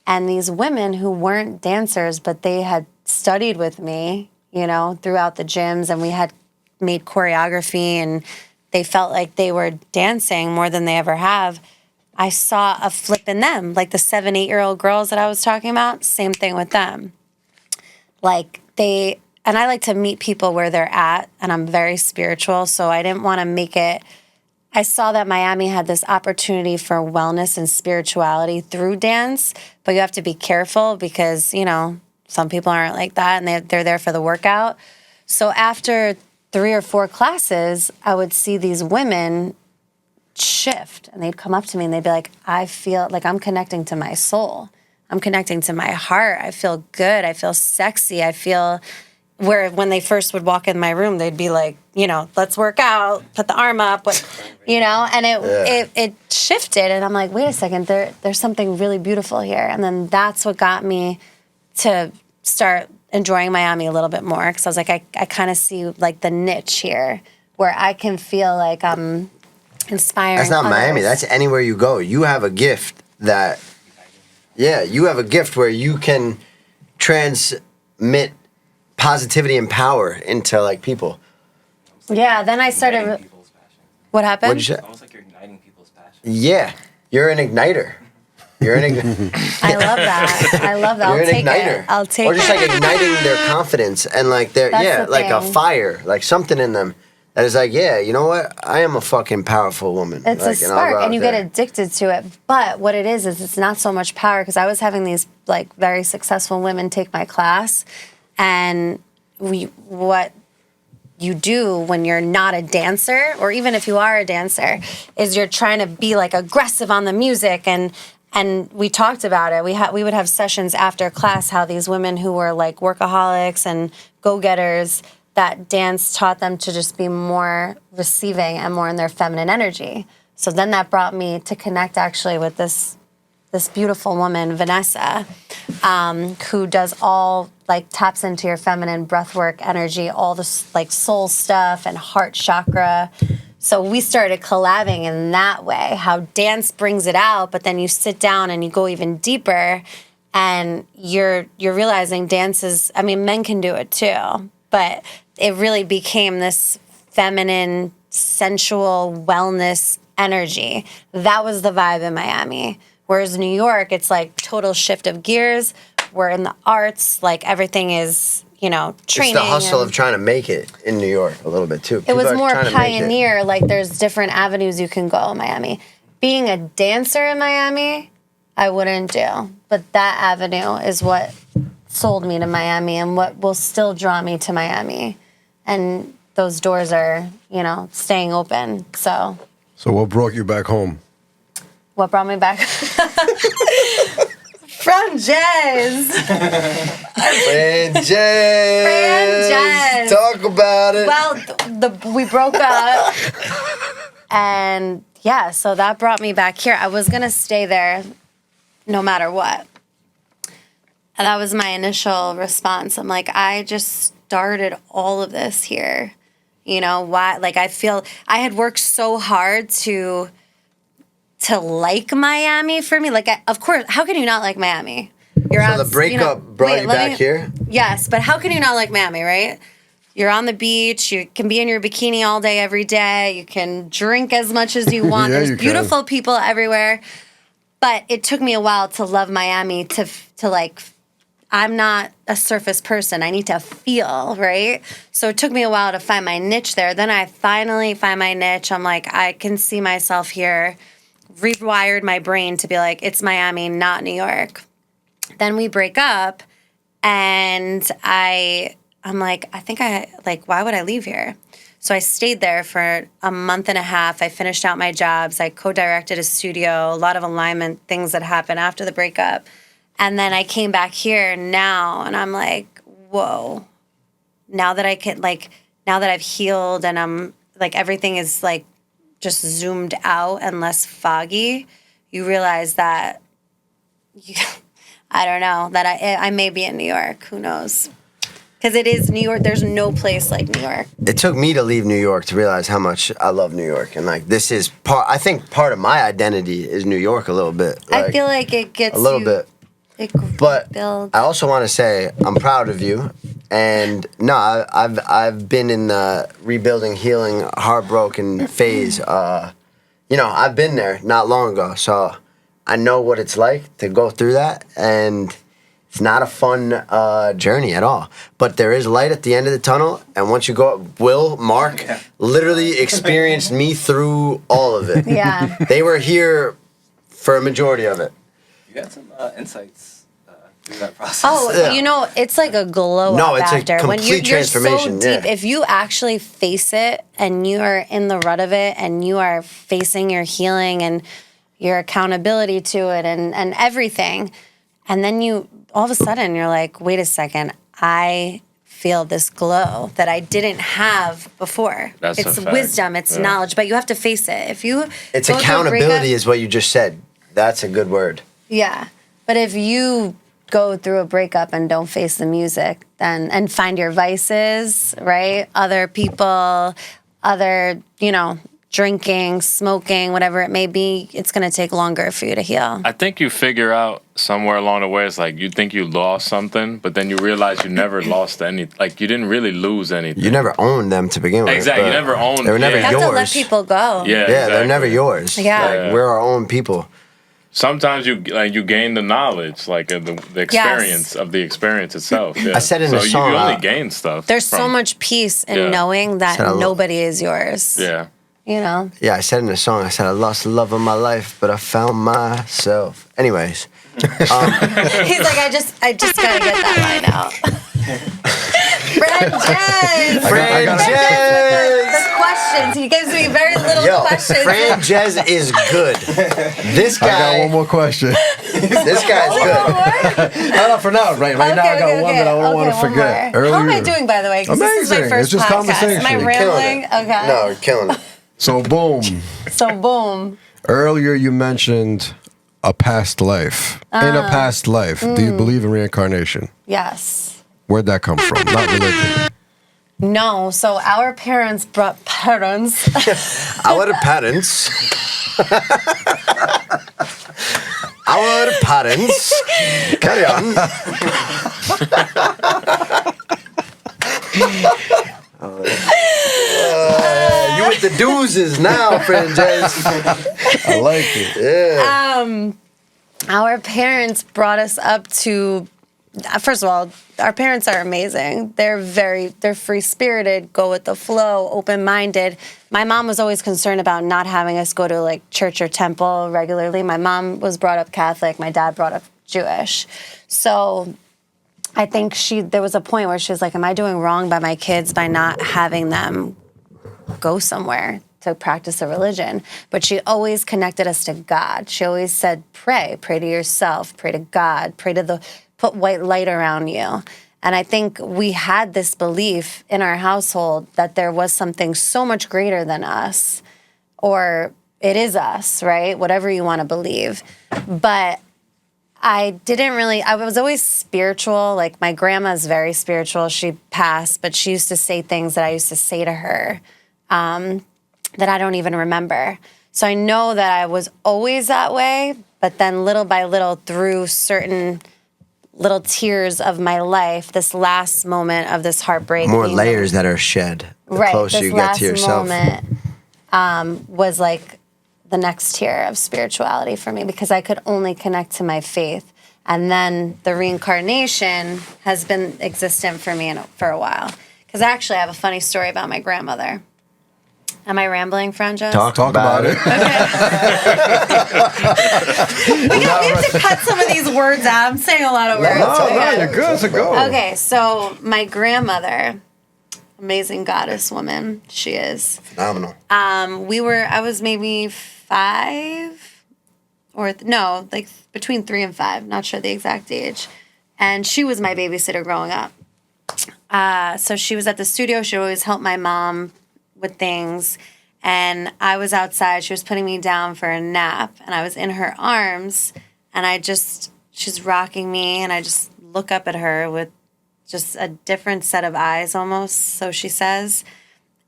Speaker 3: And these women who weren't dancers, but they had studied with me, you know, throughout the gyms, and we had made choreography, and they felt like they were dancing more than they ever have. I saw a flip in them, like the 7, 8-year-old girls that I was talking about, same thing with them. Like and I like to meet people where they're at, and I'm very spiritual, so I didn't want to make it. I saw that Miami had this opportunity for wellness and spirituality through dance, but you have to be careful because, you know, some people aren't like that, and they're there for the workout. So after 3 or 4 classes, I would see these women shift, and they'd come up to me and they'd be like, I feel like I'm connecting to my soul. I'm connecting to my heart. I feel good. I feel sexy. I feel where when they first would walk in my room, they'd be like, you know, let's work out, put the arm up, you know, and it shifted. And I'm like, wait a second, there's something really beautiful here. And then that's what got me to start enjoying Miami a little bit more. Because I was like, I kind of see like the niche here where I can feel like I'm inspiring
Speaker 1: That's not
Speaker 3: others.
Speaker 1: Miami. That's anywhere you go. You have a gift that, yeah, you have a gift where you can transmit positivity and power into like people.
Speaker 3: Yeah, then I started.
Speaker 5: Igniting people's passion.
Speaker 3: What happened?
Speaker 1: What'd you say?
Speaker 5: It's almost like you're igniting people's passion.
Speaker 1: Yeah, you're an igniter. You're an
Speaker 3: I love that. I love that.
Speaker 1: You're
Speaker 3: I'll
Speaker 1: an
Speaker 3: take
Speaker 1: igniter.
Speaker 3: it. I'll take
Speaker 1: Or just
Speaker 3: it.
Speaker 1: like igniting their confidence and like their
Speaker 3: That's the
Speaker 1: like a
Speaker 3: thing.
Speaker 1: fire, like something in them that is like, yeah, you know what? I am a fucking powerful woman.
Speaker 3: It's
Speaker 1: like,
Speaker 3: a
Speaker 1: and I'll go
Speaker 3: spark,
Speaker 1: out
Speaker 3: and you
Speaker 1: there.
Speaker 3: get addicted to it. But what it is it's not so much power, because I was having these like very successful women take my class, and what you do when you're not a dancer, or even if you are a dancer, is you're trying to be like aggressive on the music, and we talked about it. We would have sessions after class, how these women who were like workaholics and go-getters, that dance taught them to just be more receiving and more in their feminine energy. So then that brought me to connect actually with this beautiful woman, Vanessa, who does all, like, taps into your feminine breathwork energy, all this like soul stuff and heart chakra. So we started collabing in that way, how dance brings it out, but then you sit down and you go even deeper, and you're realizing dance is, I mean, men can do it too, but it really became this feminine, sensual wellness energy. That was the vibe in Miami. Whereas New York, it's like total shift of gears. We're in the arts, like everything is, training.
Speaker 1: It's the hustle of trying to make it in New York a little bit too.
Speaker 3: It was
Speaker 1: People are
Speaker 3: more
Speaker 1: trying to make it.
Speaker 3: pioneer. Like there's different avenues you can go in Miami. Being a dancer in Miami, I wouldn't do. But that avenue is what sold me to Miami and what will still draw me to Miami. And those doors are, staying open. So
Speaker 2: what brought you back home?
Speaker 3: what brought me back? From jazz.
Speaker 1: Franchise. Talk about it.
Speaker 3: Well, we broke up. And yeah, so that brought me back here. I was going to stay there no matter what. And that was my initial response. I'm like, I just started all of this here. Why? Like, I feel I had worked so hard to like Miami for me. Like, of course, how can you not like Miami?
Speaker 1: So the breakup brought you back here?
Speaker 3: Yes, but how can you not like Miami, right? You're on the beach. You can be in your bikini all day, every day. You can drink as much as you want.
Speaker 2: Yeah,
Speaker 3: There's
Speaker 2: you can.
Speaker 3: beautiful people everywhere. But it took me a while to love Miami, to like, I'm not a surface person. I need to feel, right? So it took me a while to find my niche there. Then I finally find my niche. I'm like, I can see myself here. Rewired my brain to be like, it's Miami, not New York. Then we break up, and I'm like, why would I leave here? So I stayed there for a month and a half. I finished out my jobs. I co-directed a studio, a lot of alignment things that happened after the breakup. And then I came back here now, and I'm like, whoa. Now that I've healed, and I'm like, everything is like just zoomed out and less foggy, you realize that I don't know, that I may be in New York. Who knows? Because it is New York. There's no place like New York.
Speaker 1: It took me to leave New York to realize how much I love New York. And like, this is I think part of my identity is New York a little bit.
Speaker 3: I feel like it gets
Speaker 1: a little bit. But
Speaker 3: builds.
Speaker 1: I also want to say I'm proud of you. And no, I've been in the rebuilding, healing, heartbroken phase. I've been there not long ago, so I know what it's like to go through that, and it's not a fun journey at all. But there is light at the end of the tunnel, and once you go up, Marc literally experienced me through all of it.
Speaker 3: Yeah.
Speaker 1: They were here for a majority of it.
Speaker 5: You got some insights through that process.
Speaker 3: Oh,
Speaker 1: Yeah.
Speaker 3: it's like a glow
Speaker 1: No,
Speaker 3: up
Speaker 1: it's a
Speaker 3: after. When
Speaker 1: complete
Speaker 3: you're so
Speaker 1: transformation,
Speaker 3: deep,
Speaker 1: yeah.
Speaker 3: if you actually face it and you are in the rut of it and you are facing your healing and your accountability to it and everything, and then you, all of a sudden, you're like, wait a second, I feel this glow that I didn't have before.
Speaker 4: That's
Speaker 3: it's
Speaker 4: a fact.
Speaker 3: wisdom, it's knowledge, but you have to face it. If you
Speaker 1: It's
Speaker 3: go through a
Speaker 1: accountability
Speaker 3: breakup-
Speaker 1: is what you just said. That's a good word.
Speaker 3: Yeah. But if you go through a breakup and don't face the music, then and find your vices, right? Other people, drinking, smoking, whatever it may be, it's going to take longer for you to heal.
Speaker 4: I think you figure out somewhere along the way, it's like you think you lost something, but then you realize you never lost any. Like, you didn't really lose anything.
Speaker 1: You never owned them to begin with.
Speaker 4: Exactly, you
Speaker 1: but
Speaker 4: never owned-
Speaker 1: They were never
Speaker 4: yeah.
Speaker 3: You have
Speaker 1: yours.
Speaker 3: to let people go.
Speaker 4: Yeah,
Speaker 1: Yeah, they're
Speaker 4: exactly.
Speaker 1: never yours.
Speaker 3: Yeah.
Speaker 1: Like, we're our own people.
Speaker 4: sometimes you gain the knowledge, like the experience of the experience itself. Yeah.
Speaker 1: I said in the song,
Speaker 4: you only gain stuff.
Speaker 3: There's so much peace in knowing that nobody is yours.
Speaker 4: Yeah.
Speaker 3: You know?
Speaker 1: Yeah, I said in the song, I said, I lost the love of my life, but I found myself. Anyways.
Speaker 3: He's like, I just gotta get that line out.
Speaker 1: Franjez!
Speaker 3: The questions. He gives me very little questions.
Speaker 1: Franjez is good. This guy.
Speaker 2: I got one more question.
Speaker 1: This guy's good.
Speaker 2: Not for now. Right now, I got one that I don't want to forget.
Speaker 3: How am I doing, by the way? 'Cause this is my
Speaker 2: Amazing.
Speaker 3: first
Speaker 2: It's just
Speaker 3: podcast.
Speaker 2: conversation.
Speaker 3: Am I rambling? Okay.
Speaker 1: No, you're killing it.
Speaker 2: So boom. Earlier you mentioned a past life. In a past life, do you believe in reincarnation?
Speaker 3: Yes.
Speaker 2: Where'd that come from? Not religion.
Speaker 3: No. So our parents brought parents.
Speaker 1: Our parents. Our parents. Carry on. You with the doozes now, Franjez.
Speaker 2: I like it.
Speaker 1: Yeah.
Speaker 3: Our parents brought us up to. First of all, our parents are amazing. They're free-spirited, go with the flow, open-minded. My mom was always concerned about not having us go to like church or temple regularly. My mom was brought up Catholic. My dad brought up Jewish. So I think there was a point where she was like, am I doing wrong by my kids by not having them go somewhere to practice a religion? But she always connected us to God. She always said, pray to yourself, pray to God, put white light around you. And I think we had this belief in our household that there was something so much greater than us, or it is us, right? Whatever you want to believe. But I was always spiritual. Like my grandma's very spiritual. She passed, but she used to say things that I used to say to her that I don't even remember. So I know that I was always that way, but then little by little through certain little tears of my life, this last moment of this heartbreak.
Speaker 1: More layers that are shed the closer you get to yourself.
Speaker 3: This last moment was like the next tier of spirituality for me because I could only connect to my faith. And then the reincarnation has been existent for me for a while. Because actually I have a funny story about my grandmother. Am I rambling, Franjez?
Speaker 2: Talk about it.
Speaker 3: We have to cut some of these words out. I'm saying a lot of words.
Speaker 2: No, you're good to go.
Speaker 3: Okay, so my grandmother, amazing goddess woman, she is.
Speaker 1: Phenomenal.
Speaker 3: I was maybe 5 like between 3 and 5, not sure the exact age. And she was my babysitter growing up. So she was at the studio. She always helped my mom with things, and I was outside. She was putting me down for a nap, and I was in her arms, and she's rocking me, and I just look up at her with just a different set of eyes almost, so she says.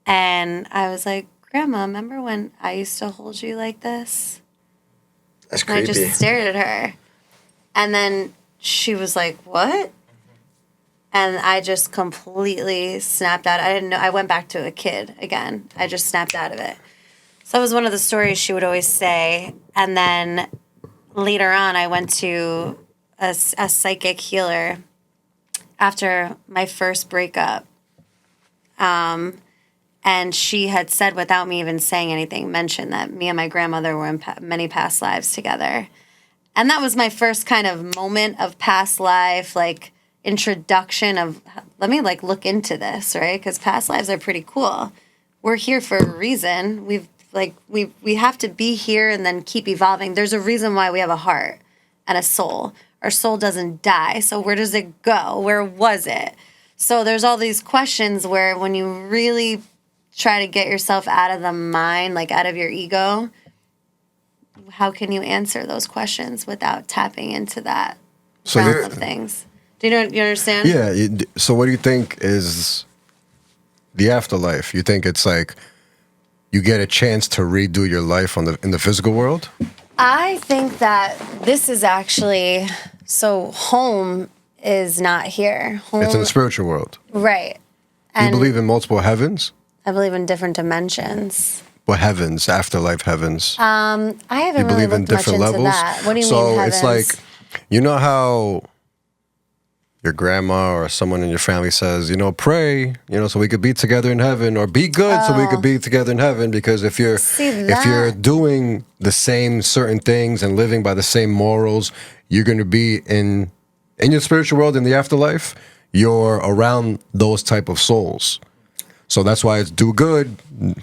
Speaker 3: And I was like, Grandma, remember when I used to hold you like this?
Speaker 1: That's
Speaker 3: And
Speaker 1: creepy.
Speaker 3: I just stared at her. And then she was like, what? And I just completely snapped out. I didn't know. I went back to a kid again. I just snapped out of it. So that was one of the stories she would always say. And then later on, I went to a psychic healer after my first breakup. And she had said, without me even saying anything, mentioned that me and my grandmother were in many past lives together. And that was my first kind of moment of past life, like introduction of, let me like look into this, right? Because past lives are pretty cool. We're here for a reason. We have to be here and then keep evolving. There's a reason why we have a heart and a soul. Our soul doesn't die. So where does it go? Where was it? So there's all these questions where when you really try to get yourself out of the mind, like out of your ego, how can you answer those questions without tapping into that realm of things? Do you understand?
Speaker 2: Yeah. So what do you think is the afterlife? You think it's like you get a chance to redo your life in the physical world?
Speaker 3: I think that this is actually, so home is not here. Home,
Speaker 2: It's in the spiritual world.
Speaker 3: right.
Speaker 2: You believe in multiple heavens?
Speaker 3: I believe in different dimensions.
Speaker 2: heavens, afterlife heavens.
Speaker 3: I haven't
Speaker 2: You
Speaker 3: really
Speaker 2: believe in
Speaker 3: looked much
Speaker 2: different
Speaker 3: into
Speaker 2: levels.
Speaker 3: that. What do you
Speaker 2: so
Speaker 3: mean heavens?
Speaker 2: it's like, you know how your grandma or someone in your family says, pray, so we could be together in heaven, or be good so we could be together in heaven. Because if you're doing the same certain things and living by the same morals, you're going to be in your spiritual world, in the afterlife. You're around those type of souls. So that's why it's do good,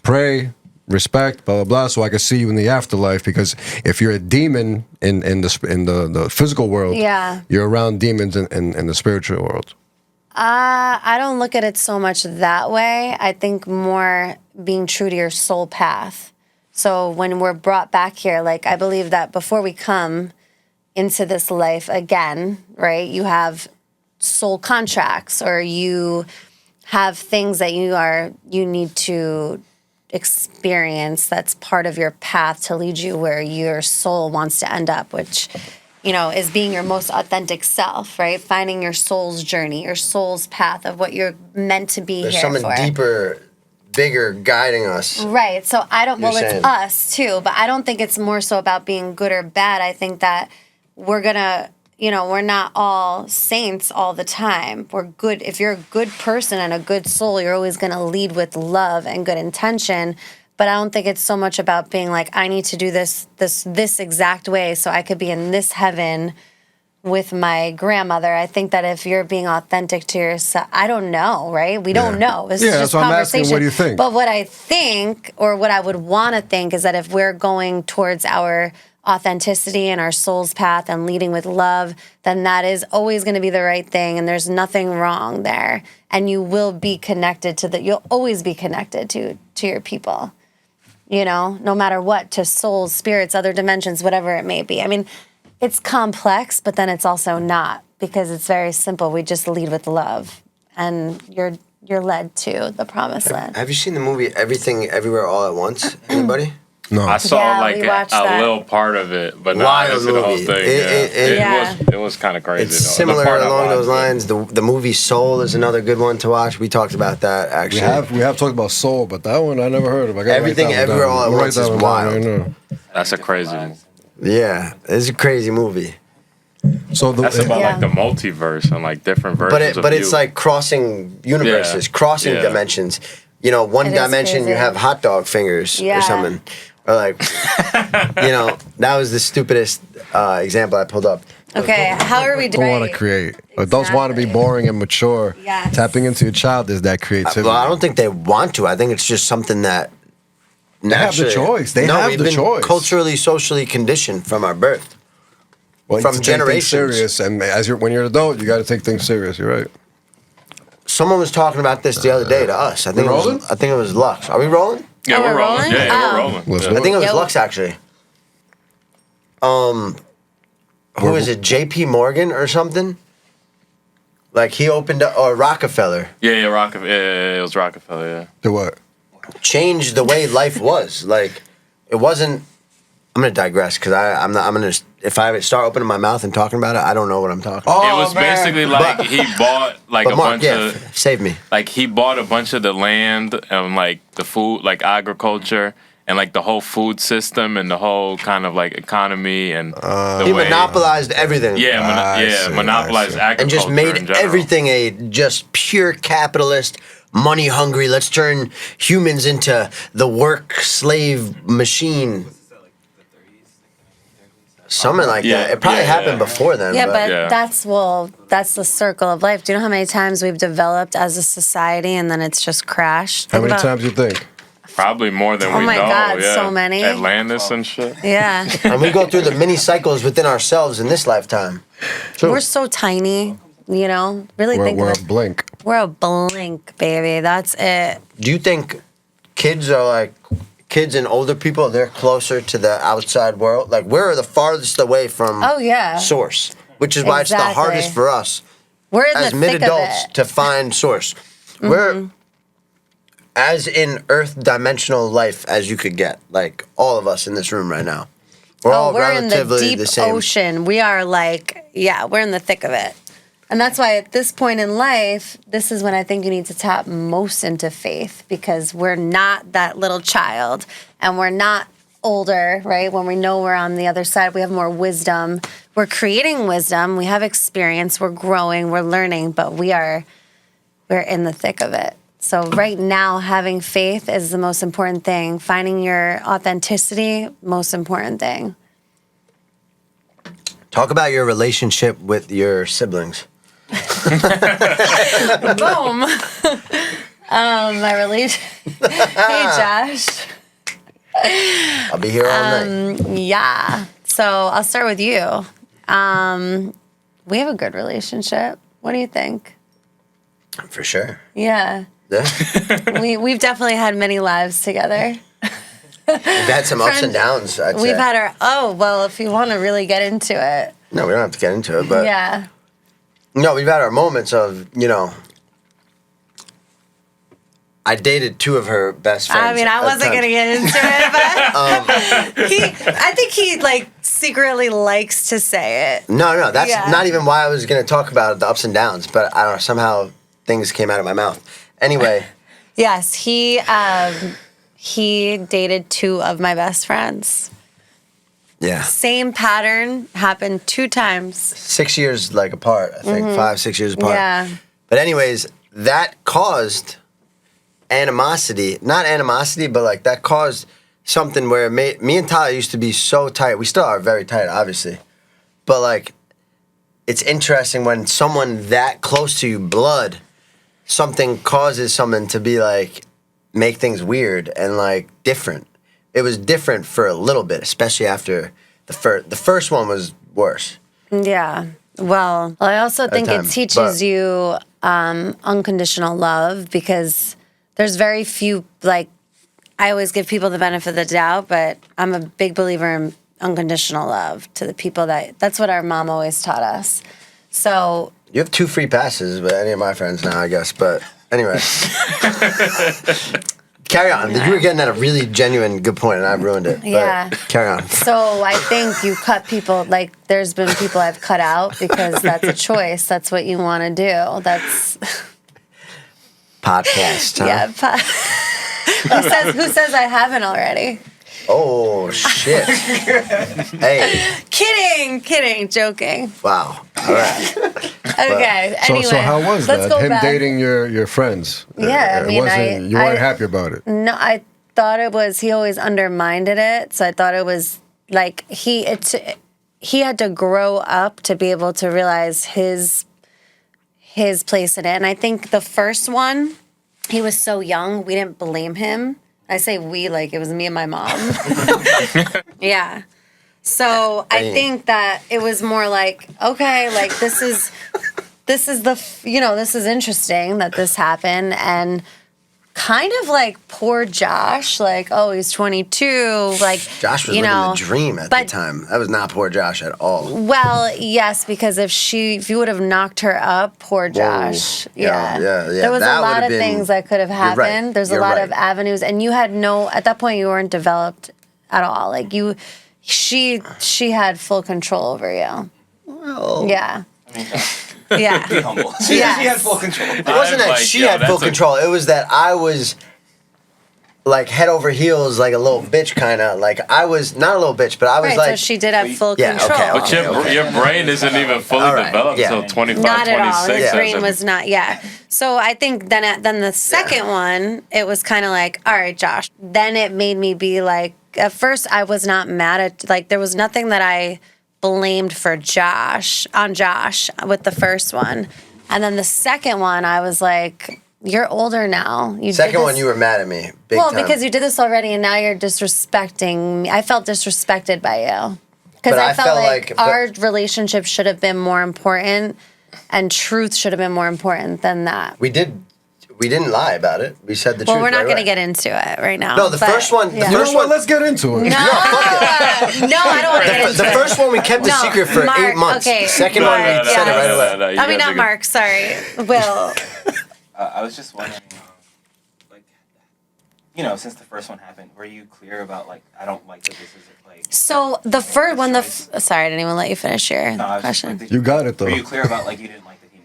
Speaker 2: pray, respect, blah blah blah. So I can see you in the afterlife, because if you're a demon in the physical world, you're around demons in the spiritual world.
Speaker 3: I don't look at it so much that way. I think more being true to your soul path. So when we're brought back here, like I believe that before we come into this life again, right? You have soul contracts, or you have things that you need to experience that's part of your path to lead you where your soul wants to end up, which is being your most authentic self, right? Finding your soul's journey, your soul's path of what you're meant to be
Speaker 1: There's
Speaker 3: here
Speaker 1: something
Speaker 3: for.
Speaker 1: deeper, bigger guiding us.
Speaker 3: Right. So I don't, well,
Speaker 1: saying.
Speaker 3: it's us too, but I don't think it's more so about being good or bad. I think that we're gonna, we're not all saints all the time. We're good. If you're a good person and a good soul, you're always gonna lead with love and good intention. But I don't think it's so much about being like, I need to do this exact way so I could be in this heaven with my grandmother. I think that if you're being authentic to yourself, I don't know, right? We don't know. It's just
Speaker 2: that's why I'm asking,
Speaker 3: conversation.
Speaker 2: what do you think?
Speaker 3: But what I think, or what I would want to think, is that if we're going towards our authenticity and our soul's path and leading with love, then that is always going to be the right thing, and there's nothing wrong there. And you will be connected you'll always be connected to your people. No matter what, to souls, spirits, other dimensions, whatever it may be. I mean, it's complex, but then it's also not, because it's very simple. We just lead with love, and you're led to the promised land.
Speaker 1: Have you seen the movie Everything Everywhere All at Once? Anybody?
Speaker 2: No.
Speaker 4: I saw
Speaker 3: we watched that.
Speaker 4: little part of it, but not
Speaker 1: Wild
Speaker 4: the whole
Speaker 1: movie.
Speaker 4: thing. It was kind of crazy.
Speaker 1: It's
Speaker 4: though.
Speaker 1: similar
Speaker 4: The part I
Speaker 1: along
Speaker 4: watched,
Speaker 1: those lines. The movie Soul is another good one to watch. We talked about that actually.
Speaker 2: We have talked about soul, but that one I never heard of. I gotta
Speaker 1: Everything
Speaker 2: write that one
Speaker 1: Everywhere
Speaker 2: down.
Speaker 1: All at
Speaker 2: I'll write
Speaker 1: Once
Speaker 2: that
Speaker 1: is
Speaker 2: one down
Speaker 1: wild.
Speaker 2: right now.
Speaker 4: That's a crazy one.
Speaker 1: Yeah, it's a crazy movie.
Speaker 2: So
Speaker 4: That's about like the multiverse and like different versions
Speaker 1: But
Speaker 4: of
Speaker 1: it's
Speaker 4: you.
Speaker 1: like crossing universes, crossing dimensions. One
Speaker 3: It is
Speaker 1: dimension
Speaker 3: crazy.
Speaker 1: you have hot dog fingers or something. Or like, that was the stupidest example I pulled up.
Speaker 3: Okay, how are we doing?
Speaker 2: Don't want to create. Adults want to be boring and mature.
Speaker 3: Yes.
Speaker 2: Tapping into your child is that creativity.
Speaker 1: Well, I don't think they want to. I think it's just something that
Speaker 2: They have the
Speaker 1: naturally-
Speaker 2: choice. They
Speaker 1: no,
Speaker 2: have
Speaker 1: we've
Speaker 2: the
Speaker 1: been
Speaker 2: choice.
Speaker 1: culturally, socially conditioned from our birth.
Speaker 2: Well,
Speaker 1: from
Speaker 2: to take things
Speaker 1: generations.
Speaker 2: serious, and when you're an adult, you got to take things serious. You're right.
Speaker 1: Someone was talking about this the other day to us. I think
Speaker 2: rolling?
Speaker 1: it was Lux. Are we rolling?
Speaker 4: Yeah,
Speaker 3: Oh,
Speaker 4: we're
Speaker 3: we're
Speaker 4: rolling.
Speaker 3: rolling?
Speaker 4: Yeah,
Speaker 3: Oh.
Speaker 4: we're rolling.
Speaker 2: Let's
Speaker 4: Yeah.
Speaker 2: do
Speaker 1: I think it was
Speaker 3: Yo.
Speaker 1: Lux actually. Who is it? J.P. Morgan or something? Like he opened up, or Rockefeller
Speaker 4: Yeah, Rockefeller. Yeah, it was Rockefeller. Yeah.
Speaker 2: The what?
Speaker 1: changed the way life was. Like it wasn't. I'm gonna digress because I'm not. I'm gonna. If I start opening my mouth and talking about it, I don't know what I'm talking about.
Speaker 4: It was basically like he bought like
Speaker 1: But
Speaker 4: a
Speaker 1: Marc,
Speaker 4: bunch of
Speaker 1: save me.
Speaker 4: like he bought a bunch of the land and like the food, like agriculture and like the whole food system and the whole kind of like economy and the
Speaker 1: He
Speaker 4: way,
Speaker 1: monopolized everything.
Speaker 4: yeah,
Speaker 2: I see,
Speaker 4: monopolized
Speaker 2: I see.
Speaker 4: agriculture
Speaker 1: And just made
Speaker 4: in general.
Speaker 1: everything a just pure capitalist, money hungry. Let's turn humans into the work slave machine. Something like
Speaker 4: Yeah,
Speaker 1: that. It probably
Speaker 4: yeah,
Speaker 1: happened
Speaker 4: yeah.
Speaker 1: before then.
Speaker 3: Yeah, but
Speaker 4: Yeah.
Speaker 3: that's the circle of life. Do you know how many times we've developed as a society and then it's just crashed?
Speaker 2: How
Speaker 3: Think
Speaker 2: many
Speaker 3: about-
Speaker 2: times you think?
Speaker 4: Probably more than
Speaker 3: Oh
Speaker 4: we
Speaker 3: my
Speaker 4: know.
Speaker 3: God,
Speaker 4: yeah.
Speaker 3: so many.
Speaker 4: Atlantis and shit.
Speaker 3: Yeah.
Speaker 1: And we go through the mini cycles within ourselves in this lifetime. True.
Speaker 3: We're so tiny, really think
Speaker 2: We're
Speaker 3: of
Speaker 2: a
Speaker 3: it.
Speaker 2: blink.
Speaker 3: We're a blink, baby. That's it.
Speaker 1: Do you think kids are like kids and older people? They're closer to the outside world. Like we're the farthest away from
Speaker 3: Oh, yeah.
Speaker 1: source, which is why it's the
Speaker 3: Exactly.
Speaker 1: hardest for us
Speaker 3: We're in
Speaker 1: as
Speaker 3: the
Speaker 1: mid
Speaker 3: thick
Speaker 1: adults
Speaker 3: of it.
Speaker 1: to find source. We're as in earth dimensional life as you could get. Like all of us in this room right now. We're all
Speaker 3: We're in the
Speaker 1: relatively
Speaker 3: deep
Speaker 1: the same.
Speaker 3: ocean. We are we're in the thick of it. And that's why at this point in life, this is when I think you need to tap most into faith, because we're not that little child and we're not older, right? When we know we're on the other side, we have more wisdom. We're creating wisdom. We have experience. We're growing. We're learning, but we're in the thick of it. So right now, having faith is the most important thing. Finding your authenticity, most important thing.
Speaker 1: Talk about your relationship with your siblings.
Speaker 3: Boom. My relation. Hey, Josh.
Speaker 1: I'll be here all night.
Speaker 3: Yeah. So I'll start with you. We have a good relationship. What do you think?
Speaker 1: For sure.
Speaker 3: Yeah.
Speaker 1: Yeah.
Speaker 3: We've definitely had many lives together.
Speaker 1: We've had some ups and downs, I'd say.
Speaker 3: We've had if you want to really get into it.
Speaker 1: No, we don't have to get into it, but...
Speaker 3: Yeah.
Speaker 1: No, we've had our moments of, I dated 2 of her best friends.
Speaker 3: I mean, I wasn't going to get into it, but I think he, secretly likes to say it.
Speaker 1: No, that's not even why I was going to talk about the ups and downs, but I don't know, somehow things came out of my mouth. Anyway.
Speaker 3: Yes, he dated 2 of my best friends.
Speaker 1: Yeah.
Speaker 3: Same pattern happened 2 times.
Speaker 1: 6 years apart, I think. 5, 6 years apart.
Speaker 3: Yeah.
Speaker 1: But anyways, that caused animosity. Not animosity, but that caused something where me and Talia used to be so tight. We still are very tight, obviously. But it's interesting when someone that close to you, blood, something causes someone to be make things weird and different. It was different for a little bit, especially after the first one was worse.
Speaker 3: Yeah. Well, I also think it teaches you unconditional love, because there's very few, I always give people the benefit of the doubt, but I'm a big believer in unconditional love to the people that's what our mom always taught us. So.
Speaker 1: You have 2 free passes with any of my friends now, I guess, but anyway. Carry on. You were getting at a really genuine good point, and I ruined it.
Speaker 3: Yeah.
Speaker 1: Carry on.
Speaker 3: So I think you cut people, there's been people I've cut out because that's a choice. That's what you want to do. That's...
Speaker 1: Podcast, huh?
Speaker 3: Yeah. Who says I haven't already?
Speaker 1: Oh, shit. Hey.
Speaker 3: Kidding, joking.
Speaker 1: Wow. All right.
Speaker 3: Okay, anyway.
Speaker 2: So how was
Speaker 3: let's
Speaker 2: that?
Speaker 3: go
Speaker 2: Him
Speaker 3: back.
Speaker 2: dating your friends?
Speaker 3: Yeah, I mean,
Speaker 2: you weren't happy about it.
Speaker 3: No, I thought it was, he always undermined it, so I thought it was he had to grow up to be able to realize his place in it. And I think the first one, he was so young, we didn't blame him. I say we, it was me and my mom. Yeah. So I think that it was more okay, this is this is interesting that this happened, and kind of poor Josh, he's 22,
Speaker 1: Josh was living the dream at the time. That was not poor Josh at all.
Speaker 3: Well, yes, because if you would have knocked her up, poor Josh.
Speaker 1: Whoa. Yeah.
Speaker 3: There was a lot of things that could have happened.
Speaker 1: Right.
Speaker 3: There's a lot of avenues, and you had at that point you weren't developed at all. She had full control over you.
Speaker 1: Well.
Speaker 3: Yeah. Yeah.
Speaker 5: Be humble. She had full control.
Speaker 1: It wasn't that she had full control. It was that I was head over heels, a little bitch kind of. I was not a little bitch, but I was
Speaker 3: so she did have full control.
Speaker 1: Okay,
Speaker 4: But your brain isn't even fully developed until 25,
Speaker 3: not at
Speaker 4: 26.
Speaker 3: all. His brain was not. Yeah. So I think then the second one, it was kind of all right, Josh. Then it made me be at first I was not mad at there was nothing that I blamed for Josh with the first one, and then the second one I was you're older now.
Speaker 1: Second one you were mad at me. Big time.
Speaker 3: Because you did this already, and now you're disrespecting me. I felt disrespected by you because I felt our relationship should have been more important, and truth should have been more important than that.
Speaker 1: We didn't lie about it. We said the truth.
Speaker 3: Well, we're not going to get into it right now.
Speaker 1: No, the first one.
Speaker 2: You know what? Let's get into it.
Speaker 3: No, no, I don't want to get into
Speaker 1: it. The first one we kept a secret for
Speaker 3: Marc,
Speaker 1: 8 months.
Speaker 3: Okay.
Speaker 1: The second one we said it right away.
Speaker 3: I mean, not Marc. Sorry, Will.
Speaker 5: I was just wondering, since the first one happened, were you clear about I don't like that this is
Speaker 3: So the first one, sorry, I didn't even let you finish your question.
Speaker 2: You got it though.
Speaker 5: Were you clear about you didn't like that he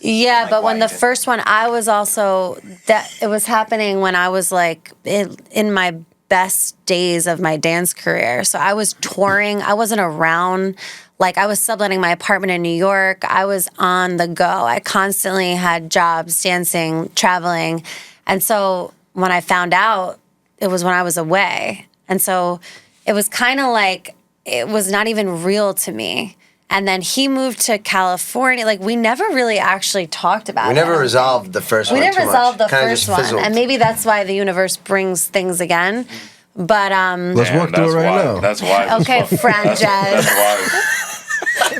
Speaker 3: Yeah,
Speaker 5: Like,
Speaker 3: but when
Speaker 5: why
Speaker 3: the
Speaker 5: did-
Speaker 3: first one, I was also that it was happening when I was like in my best days of my dance career. So I was touring. I wasn't around. Like I was subletting my apartment in New York. I was on the go. I constantly had jobs, dancing, traveling. And so when I found out, it was when I was away. And so it was kind of like it was not even real to me. And then he moved to California. Like we never really actually talked about
Speaker 1: We
Speaker 3: it.
Speaker 1: never resolved the first
Speaker 3: We
Speaker 1: one.
Speaker 3: never
Speaker 1: too much.
Speaker 3: resolved the
Speaker 1: Kinda
Speaker 3: first
Speaker 1: just
Speaker 3: one.
Speaker 1: fizzled.
Speaker 3: And maybe that's why the universe brings things again. But
Speaker 2: Let's
Speaker 4: Damn,
Speaker 2: work through it
Speaker 4: that's
Speaker 2: right
Speaker 4: why.
Speaker 2: now.
Speaker 4: That's why.
Speaker 3: okay, Franges.
Speaker 4: That's why.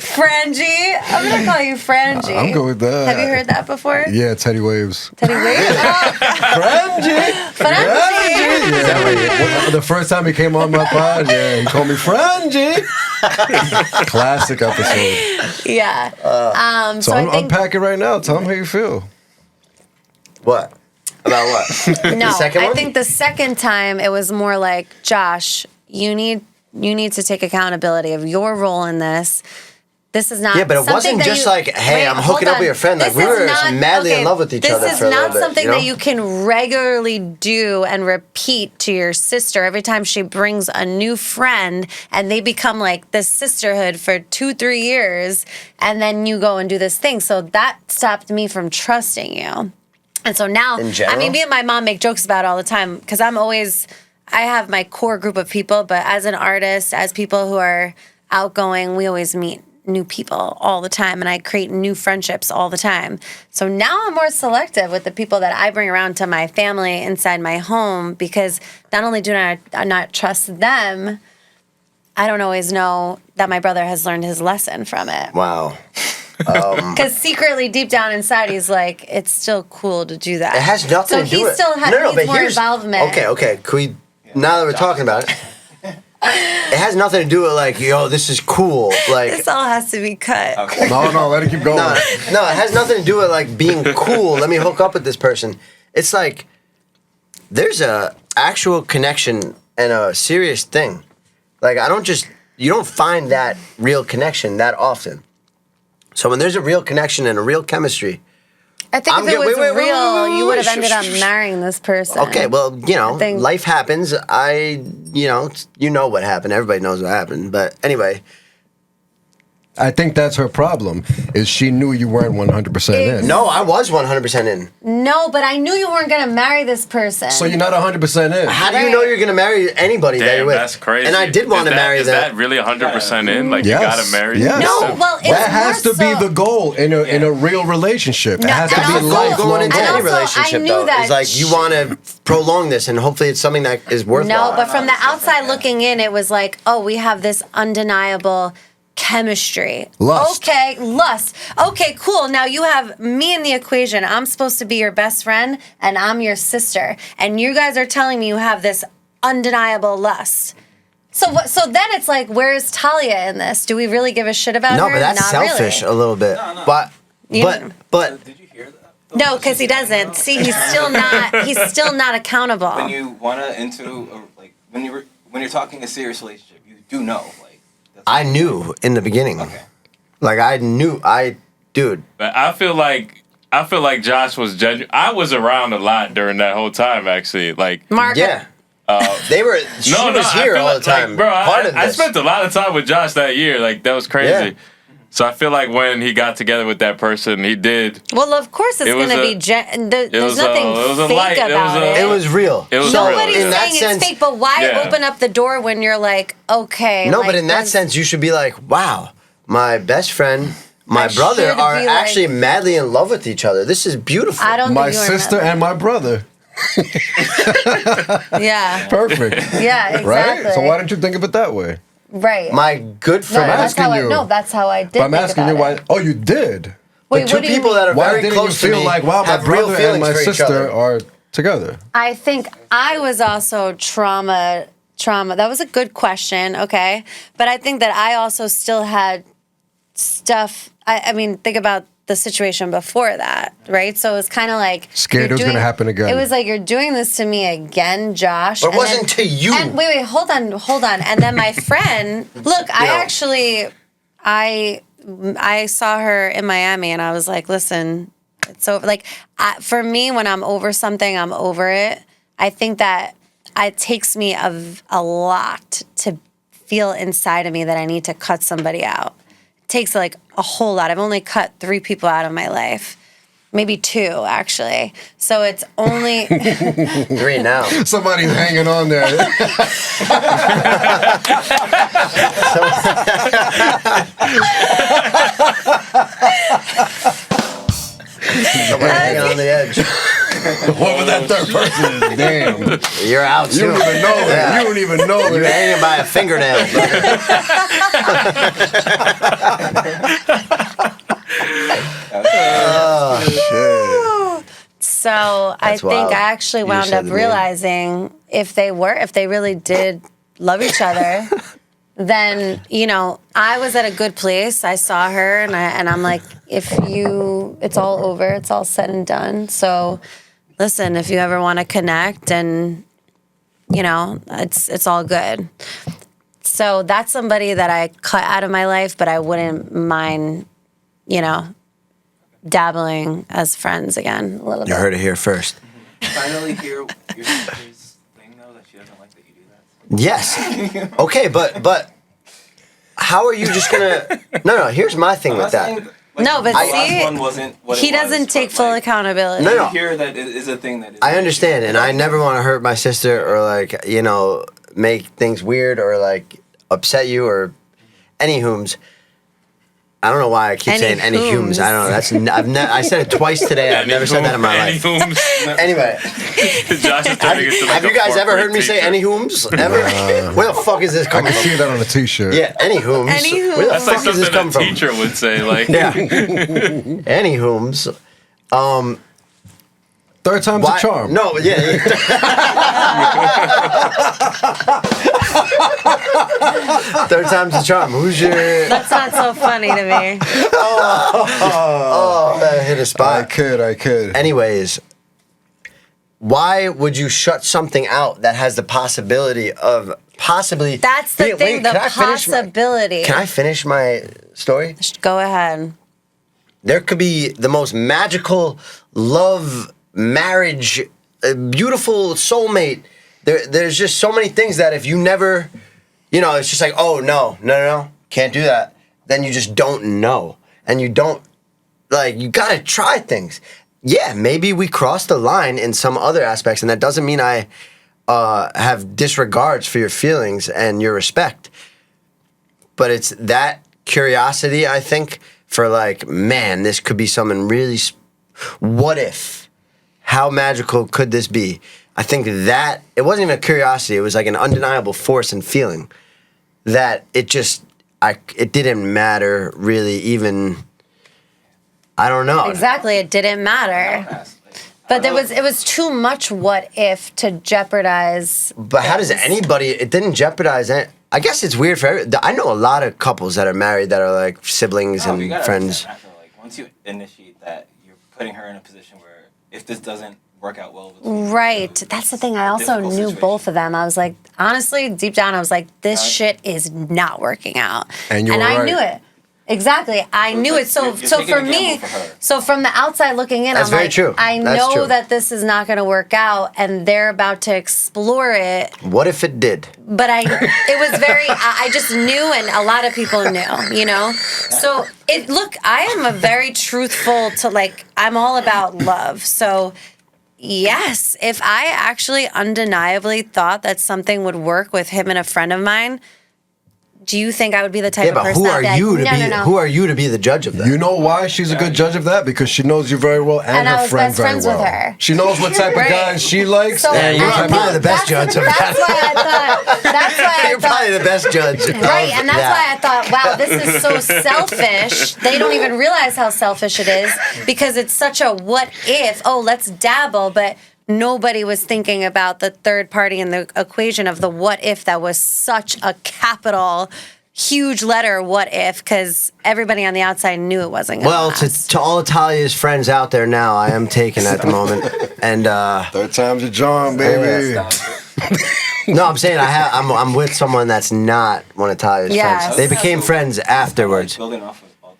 Speaker 3: Frangie. I'm gonna call you Frangie.
Speaker 2: I'm good with that.
Speaker 3: Have you heard that before?
Speaker 2: Yeah, Teddy Waves.
Speaker 3: Teddy Wade? Oh,
Speaker 2: Frangie!
Speaker 3: Frangie.
Speaker 2: Yeah, the first time he came on my pod, yeah, he called me Frangie. Classic episode.
Speaker 3: Yeah.
Speaker 2: So
Speaker 3: so I think
Speaker 2: unpack it right now. Tell him how you feel.
Speaker 1: What? About what?
Speaker 3: no.
Speaker 1: The second
Speaker 3: I
Speaker 1: one?
Speaker 3: think the second time it was more like, Josh, you need to take accountability of your role in this. This is not.
Speaker 1: Yeah, but it
Speaker 3: something
Speaker 1: wasn't
Speaker 3: that
Speaker 1: just
Speaker 3: you-
Speaker 1: like, hey,
Speaker 3: Wait,
Speaker 1: I'm
Speaker 3: hold
Speaker 1: hooking up
Speaker 3: on.
Speaker 1: with your friend. Like,
Speaker 3: This
Speaker 1: we
Speaker 3: is
Speaker 1: were
Speaker 3: not-
Speaker 1: madly in love with each other
Speaker 3: This
Speaker 1: for a
Speaker 3: is
Speaker 1: little
Speaker 3: not
Speaker 1: bit,
Speaker 3: something
Speaker 1: you know?
Speaker 3: that you can regularly do and repeat to your sister every time she brings a new friend, and they become like this sisterhood for 2-3 years, and then you go and do this thing. So that stopped me from trusting you. And so now,
Speaker 1: In general?
Speaker 3: I mean, me and my mom make jokes about it all the time because I have my core group of people, but as an artist, as people who are outgoing, we always meet new people all the time, and I create new friendships all the time. So now I'm more selective with the people that I bring around to my family inside my home because not only do I not trust them, I don't always know that my brother has learned his lesson from it.
Speaker 1: Wow.
Speaker 3: Because secretly, deep down inside, he's like, it's still cool to do that.
Speaker 1: It has nothing
Speaker 3: so
Speaker 1: to do
Speaker 3: he
Speaker 1: with
Speaker 3: still has needs more involvement.
Speaker 1: Okay. Can we, now that we're talking about it, it has nothing to do with like, yo, this is cool. Like,
Speaker 3: This all has to be cut.
Speaker 5: Okay.
Speaker 2: No, let it keep going.
Speaker 1: no, it has nothing to do with like being cool. Let me hook up with this person. It's like there's a actual connection and a serious thing. Like you don't find that real connection that often. So when there's a real connection and a real chemistry,
Speaker 3: I think
Speaker 1: I'm
Speaker 3: if it
Speaker 1: get-
Speaker 3: was
Speaker 1: wait,
Speaker 3: real, you would have
Speaker 1: shh,
Speaker 3: ended up
Speaker 1: shh, shh.
Speaker 3: marrying this person.
Speaker 1: okay, well,
Speaker 3: think-
Speaker 1: life happens. You know what happened. Everybody knows what happened. But anyway,
Speaker 2: I think that's her problem. Is she knew you weren't 100% in.
Speaker 1: no, I was 100% in.
Speaker 3: No, but I knew you weren't going to marry this person.
Speaker 2: So you're not 100% in.
Speaker 1: How do you know
Speaker 3: Right.
Speaker 1: you're going to marry anybody that you're
Speaker 4: Damn,
Speaker 1: with?
Speaker 4: that's crazy.
Speaker 1: And I did want to marry
Speaker 4: Is
Speaker 1: them.
Speaker 4: that really 100% in? Like
Speaker 2: Yes.
Speaker 4: you gotta marry?
Speaker 2: Yes.
Speaker 3: No,
Speaker 4: yourself?
Speaker 3: well, it's
Speaker 2: That has to
Speaker 3: more
Speaker 2: be
Speaker 3: so-
Speaker 2: the goal in a real relationship. It
Speaker 3: No,
Speaker 2: has to
Speaker 3: and
Speaker 2: be
Speaker 3: also-
Speaker 2: lifelong.
Speaker 1: going into
Speaker 3: And
Speaker 1: any
Speaker 3: also, I
Speaker 1: relationship,
Speaker 3: knew
Speaker 1: though,
Speaker 3: that
Speaker 1: is like you want to prolong this, and hopefully it's something that is worthwhile.
Speaker 3: No, but from the outside looking in, it was like, oh, we have this undeniable chemistry.
Speaker 2: Lust.
Speaker 3: Okay, lust. Okay, cool. Now you have me in the equation. I'm supposed to be your best friend, and I'm your sister. And you guys are telling me you have this undeniable lust. So then it's like, where is Talia in this? Do we really give a shit about
Speaker 1: no,
Speaker 3: her?
Speaker 1: but that's
Speaker 3: Not
Speaker 1: selfish
Speaker 3: really.
Speaker 1: a little bit.
Speaker 5: No.
Speaker 1: But
Speaker 3: You-
Speaker 1: but
Speaker 5: Did you hear that?
Speaker 3: No, because he doesn't. See, he's still not accountable.
Speaker 5: When you wanna when you're talking a serious relationship, you do know that's
Speaker 1: I knew in the beginning.
Speaker 5: Okay.
Speaker 1: Like dude.
Speaker 4: But I feel like Josh was judging. I was around a lot during that whole time, actually. Like,
Speaker 3: Marc,
Speaker 1: Yeah. They were. She was
Speaker 4: I
Speaker 1: here
Speaker 4: feel
Speaker 1: all
Speaker 4: like,
Speaker 1: the time.
Speaker 4: like, bro,
Speaker 1: Part of
Speaker 4: I
Speaker 1: this.
Speaker 4: spent a lot of time with Josh that year. Like, that was crazy.
Speaker 1: Yeah.
Speaker 4: So I feel like when he got together with that person, he did.
Speaker 3: well, of course it's
Speaker 4: It was
Speaker 3: going to
Speaker 4: a-
Speaker 3: be. There's
Speaker 4: was a-
Speaker 3: nothing
Speaker 4: it was a
Speaker 3: fake
Speaker 4: light- it was
Speaker 3: about
Speaker 4: a-
Speaker 3: it.
Speaker 1: It was real.
Speaker 4: It was
Speaker 1: so
Speaker 4: real.
Speaker 3: Nobody's
Speaker 1: in that
Speaker 3: saying
Speaker 1: sense,
Speaker 3: it's fake, but why
Speaker 4: Yeah.
Speaker 3: open up the door when you're like, okay?
Speaker 1: no,
Speaker 3: like,
Speaker 1: but in that
Speaker 3: there's-
Speaker 1: sense, you should be like, wow, my best friend, my
Speaker 3: I
Speaker 1: brother
Speaker 3: should
Speaker 1: are
Speaker 3: be like-
Speaker 1: actually madly in love with each other. This is beautiful.
Speaker 3: I don't
Speaker 2: My
Speaker 3: think you were
Speaker 2: sister
Speaker 3: meant-
Speaker 2: and my brother.
Speaker 3: Yeah,
Speaker 2: Perfect.
Speaker 3: yeah, exactly.
Speaker 2: Right? So why don't you think of it that way?
Speaker 3: Right.
Speaker 1: My good
Speaker 3: no,
Speaker 1: friend.
Speaker 3: that's how
Speaker 2: asking you.
Speaker 3: that's how I did.
Speaker 2: But I'm
Speaker 3: think
Speaker 2: asking
Speaker 3: about
Speaker 2: you why.
Speaker 3: it.
Speaker 2: Oh, you did?
Speaker 3: Wait,
Speaker 1: But two
Speaker 3: what do you
Speaker 1: people
Speaker 3: mean?
Speaker 1: that are
Speaker 2: Why
Speaker 1: very
Speaker 2: didn't you
Speaker 1: close to
Speaker 2: feel
Speaker 1: me
Speaker 2: like, wow, my
Speaker 1: have real
Speaker 2: brother and
Speaker 1: feelings
Speaker 2: my
Speaker 1: for each
Speaker 2: sister
Speaker 1: other.
Speaker 2: are together?
Speaker 3: I think I was also trauma. That was a good question. Okay, but I think that I also still had stuff. I mean, think about the situation before that, right? So it was kind of like
Speaker 2: Scared
Speaker 3: you're
Speaker 2: it was gonna happen again.
Speaker 3: It was like, you're doing this to me again, Josh.
Speaker 1: But it
Speaker 3: And
Speaker 1: wasn't to you.
Speaker 3: And wait, hold on. And then my friend, look, I
Speaker 1: know.
Speaker 3: actually, I saw her in Miami, and I was like, listen, it's over. Like, for me, when I'm over something, I'm over it. I think that it takes me a lot to feel inside of me that I need to cut somebody out. It takes like a whole lot. I've only cut 3 people out of my life. Maybe 2, actually. So it's only
Speaker 1: 3 now.
Speaker 2: Somebody's hanging on there.
Speaker 1: Somebody hanging on the edge.
Speaker 2: Whoever that third person is, damn.
Speaker 1: You're out
Speaker 2: You
Speaker 1: too.
Speaker 2: don't even know it.
Speaker 1: Yeah.
Speaker 2: You don't even know
Speaker 1: You're
Speaker 2: it.
Speaker 1: hanging by a fingernail, brother.
Speaker 3: So I
Speaker 1: That's
Speaker 3: think
Speaker 1: wild.
Speaker 3: I actually
Speaker 1: You
Speaker 3: wound
Speaker 1: said
Speaker 3: up
Speaker 1: the name.
Speaker 3: realizing if they really did love each other, then, you know, I was at a good place. I saw her and I'm like, it's all over, it's all said and done. So listen, if you ever want to connect and, you know, it's all good. So that's somebody that I cut out of my life, but I wouldn't mind, you know, dabbling as friends again a little bit.
Speaker 1: You heard it here first.
Speaker 5: Finally hear your sister's thing though, that she doesn't like that you do that.
Speaker 1: Yes. Okay, but how are you just gonna? No. Here's my thing with that.
Speaker 3: No, but
Speaker 5: the
Speaker 3: see,
Speaker 5: last one wasn't what
Speaker 3: he
Speaker 5: it was,
Speaker 3: doesn't take
Speaker 5: but,
Speaker 3: full
Speaker 5: like,
Speaker 3: accountability.
Speaker 1: No.
Speaker 5: I hear that it is a thing that is.
Speaker 1: I understand, and I never want to hurt my sister or like make things weird or like upset you or any whooms. I don't know why I keep saying any
Speaker 3: Anywhooms.
Speaker 1: whooms. I don't know. I said it twice today. I've never said that in my life. Anyway,
Speaker 4: Josh is turning into like
Speaker 1: have you guys ever heard me say any whooms? Ever? Where the fuck is this
Speaker 2: I
Speaker 1: coming
Speaker 2: can see
Speaker 1: from?
Speaker 2: that on a t-shirt.
Speaker 1: Yeah, any whooms.
Speaker 3: Any whooms.
Speaker 1: Where the
Speaker 4: That's like
Speaker 1: fuck is this
Speaker 4: something
Speaker 1: coming
Speaker 4: a
Speaker 1: from?
Speaker 4: teacher would say. Like,
Speaker 1: Yeah. Any whooms.
Speaker 2: Third time's a charm.
Speaker 1: No, yeah. Third time's a charm. Who's your?
Speaker 3: That's not so funny to me.
Speaker 1: Oh, that hit a
Speaker 2: I
Speaker 1: spot.
Speaker 2: could.
Speaker 1: Anyways, why would you shut something out that has the possibility of possibly?
Speaker 3: That's the thing, the
Speaker 1: can I finish
Speaker 3: possibility.
Speaker 1: Can I finish my story?
Speaker 3: Go ahead.
Speaker 1: There could be the most magical love, marriage, beautiful soulmate. There's just so many things that if you never, it's just like, oh, no, can't do that. Then you just don't know. And you don't, you got to try things. Yeah, maybe we crossed the line in some other aspects, and that doesn't mean I have disregards for your feelings and your respect. But it's that curiosity, I think, for man, this could be something really. What if? How magical could this be? I think that it wasn't even a curiosity; it was like an undeniable force and feeling that it didn't matter really. Even I don't know.
Speaker 3: Exactly, it didn't matter. But it was too much what if to jeopardize.
Speaker 1: But how does anybody? It didn't jeopardize it. I guess it's weird for I know a lot of couples that are married that are like siblings
Speaker 5: You
Speaker 1: and
Speaker 5: gotta
Speaker 1: friends.
Speaker 5: understand, after, once you initiate that, you're putting her in a position where if this doesn't work out well between you,
Speaker 3: Right. That's the thing. I also
Speaker 5: difficult
Speaker 3: knew
Speaker 5: situation.
Speaker 3: both of them. I was like, honestly, deep down, I was like, this
Speaker 5: Right.
Speaker 3: shit is not working out.
Speaker 2: And you were
Speaker 3: I
Speaker 2: right.
Speaker 3: knew it. Exactly. I knew
Speaker 5: like
Speaker 3: it. So
Speaker 5: you're
Speaker 3: so
Speaker 5: taking
Speaker 3: for
Speaker 5: a
Speaker 3: me,
Speaker 5: gamble for her.
Speaker 3: so from the outside looking in,
Speaker 1: That's
Speaker 3: I'm
Speaker 1: very
Speaker 3: like,
Speaker 1: true.
Speaker 3: I
Speaker 1: That's
Speaker 3: know
Speaker 1: true.
Speaker 3: that this is not going to work out, and they're about to explore it.
Speaker 1: What if it did?
Speaker 3: But it was very, I just knew, and a lot of people knew, So I am a very truthful I'm all about love. So yes, if I actually undeniably thought that something would work with him and a friend of mine, do you think I would be the type
Speaker 1: Yeah,
Speaker 3: of
Speaker 1: but
Speaker 3: person
Speaker 1: who
Speaker 3: that
Speaker 1: are
Speaker 3: would be
Speaker 1: you to
Speaker 3: like,
Speaker 1: be?
Speaker 3: no.
Speaker 1: Who are you to be the judge of that?
Speaker 2: You know why she's a good judge of that? Because she knows you very well and,
Speaker 3: And I
Speaker 2: her
Speaker 3: was
Speaker 2: friend
Speaker 3: best
Speaker 2: very
Speaker 3: friends
Speaker 2: well.
Speaker 3: with her.
Speaker 2: She knows what type of
Speaker 3: Right.
Speaker 2: guys she likes.
Speaker 3: So,
Speaker 1: Yeah, you're
Speaker 3: and
Speaker 1: probably the best
Speaker 3: that's-
Speaker 1: judge of
Speaker 3: That's
Speaker 1: that.
Speaker 3: why I thought. That's why
Speaker 1: You're
Speaker 3: I thought.
Speaker 1: probably the best judge.
Speaker 3: Right, and that's why I thought, wow, this is so selfish. They don't even realize how selfish it is because it's such a what if, let's dabble, but nobody was thinking about the third party in the equation of the what if that was such a capital, huge letter what if, because everybody on the outside knew it wasn't going
Speaker 1: Well,
Speaker 3: to last.
Speaker 1: to all of Talia's friends out there now, I am taken at the moment, and
Speaker 2: Third time's a charm, baby.
Speaker 1: no, I'm saying I'm with someone that's not one of Talia's
Speaker 3: Yes.
Speaker 1: friends. They became friends afterwards.
Speaker 5: Building off of all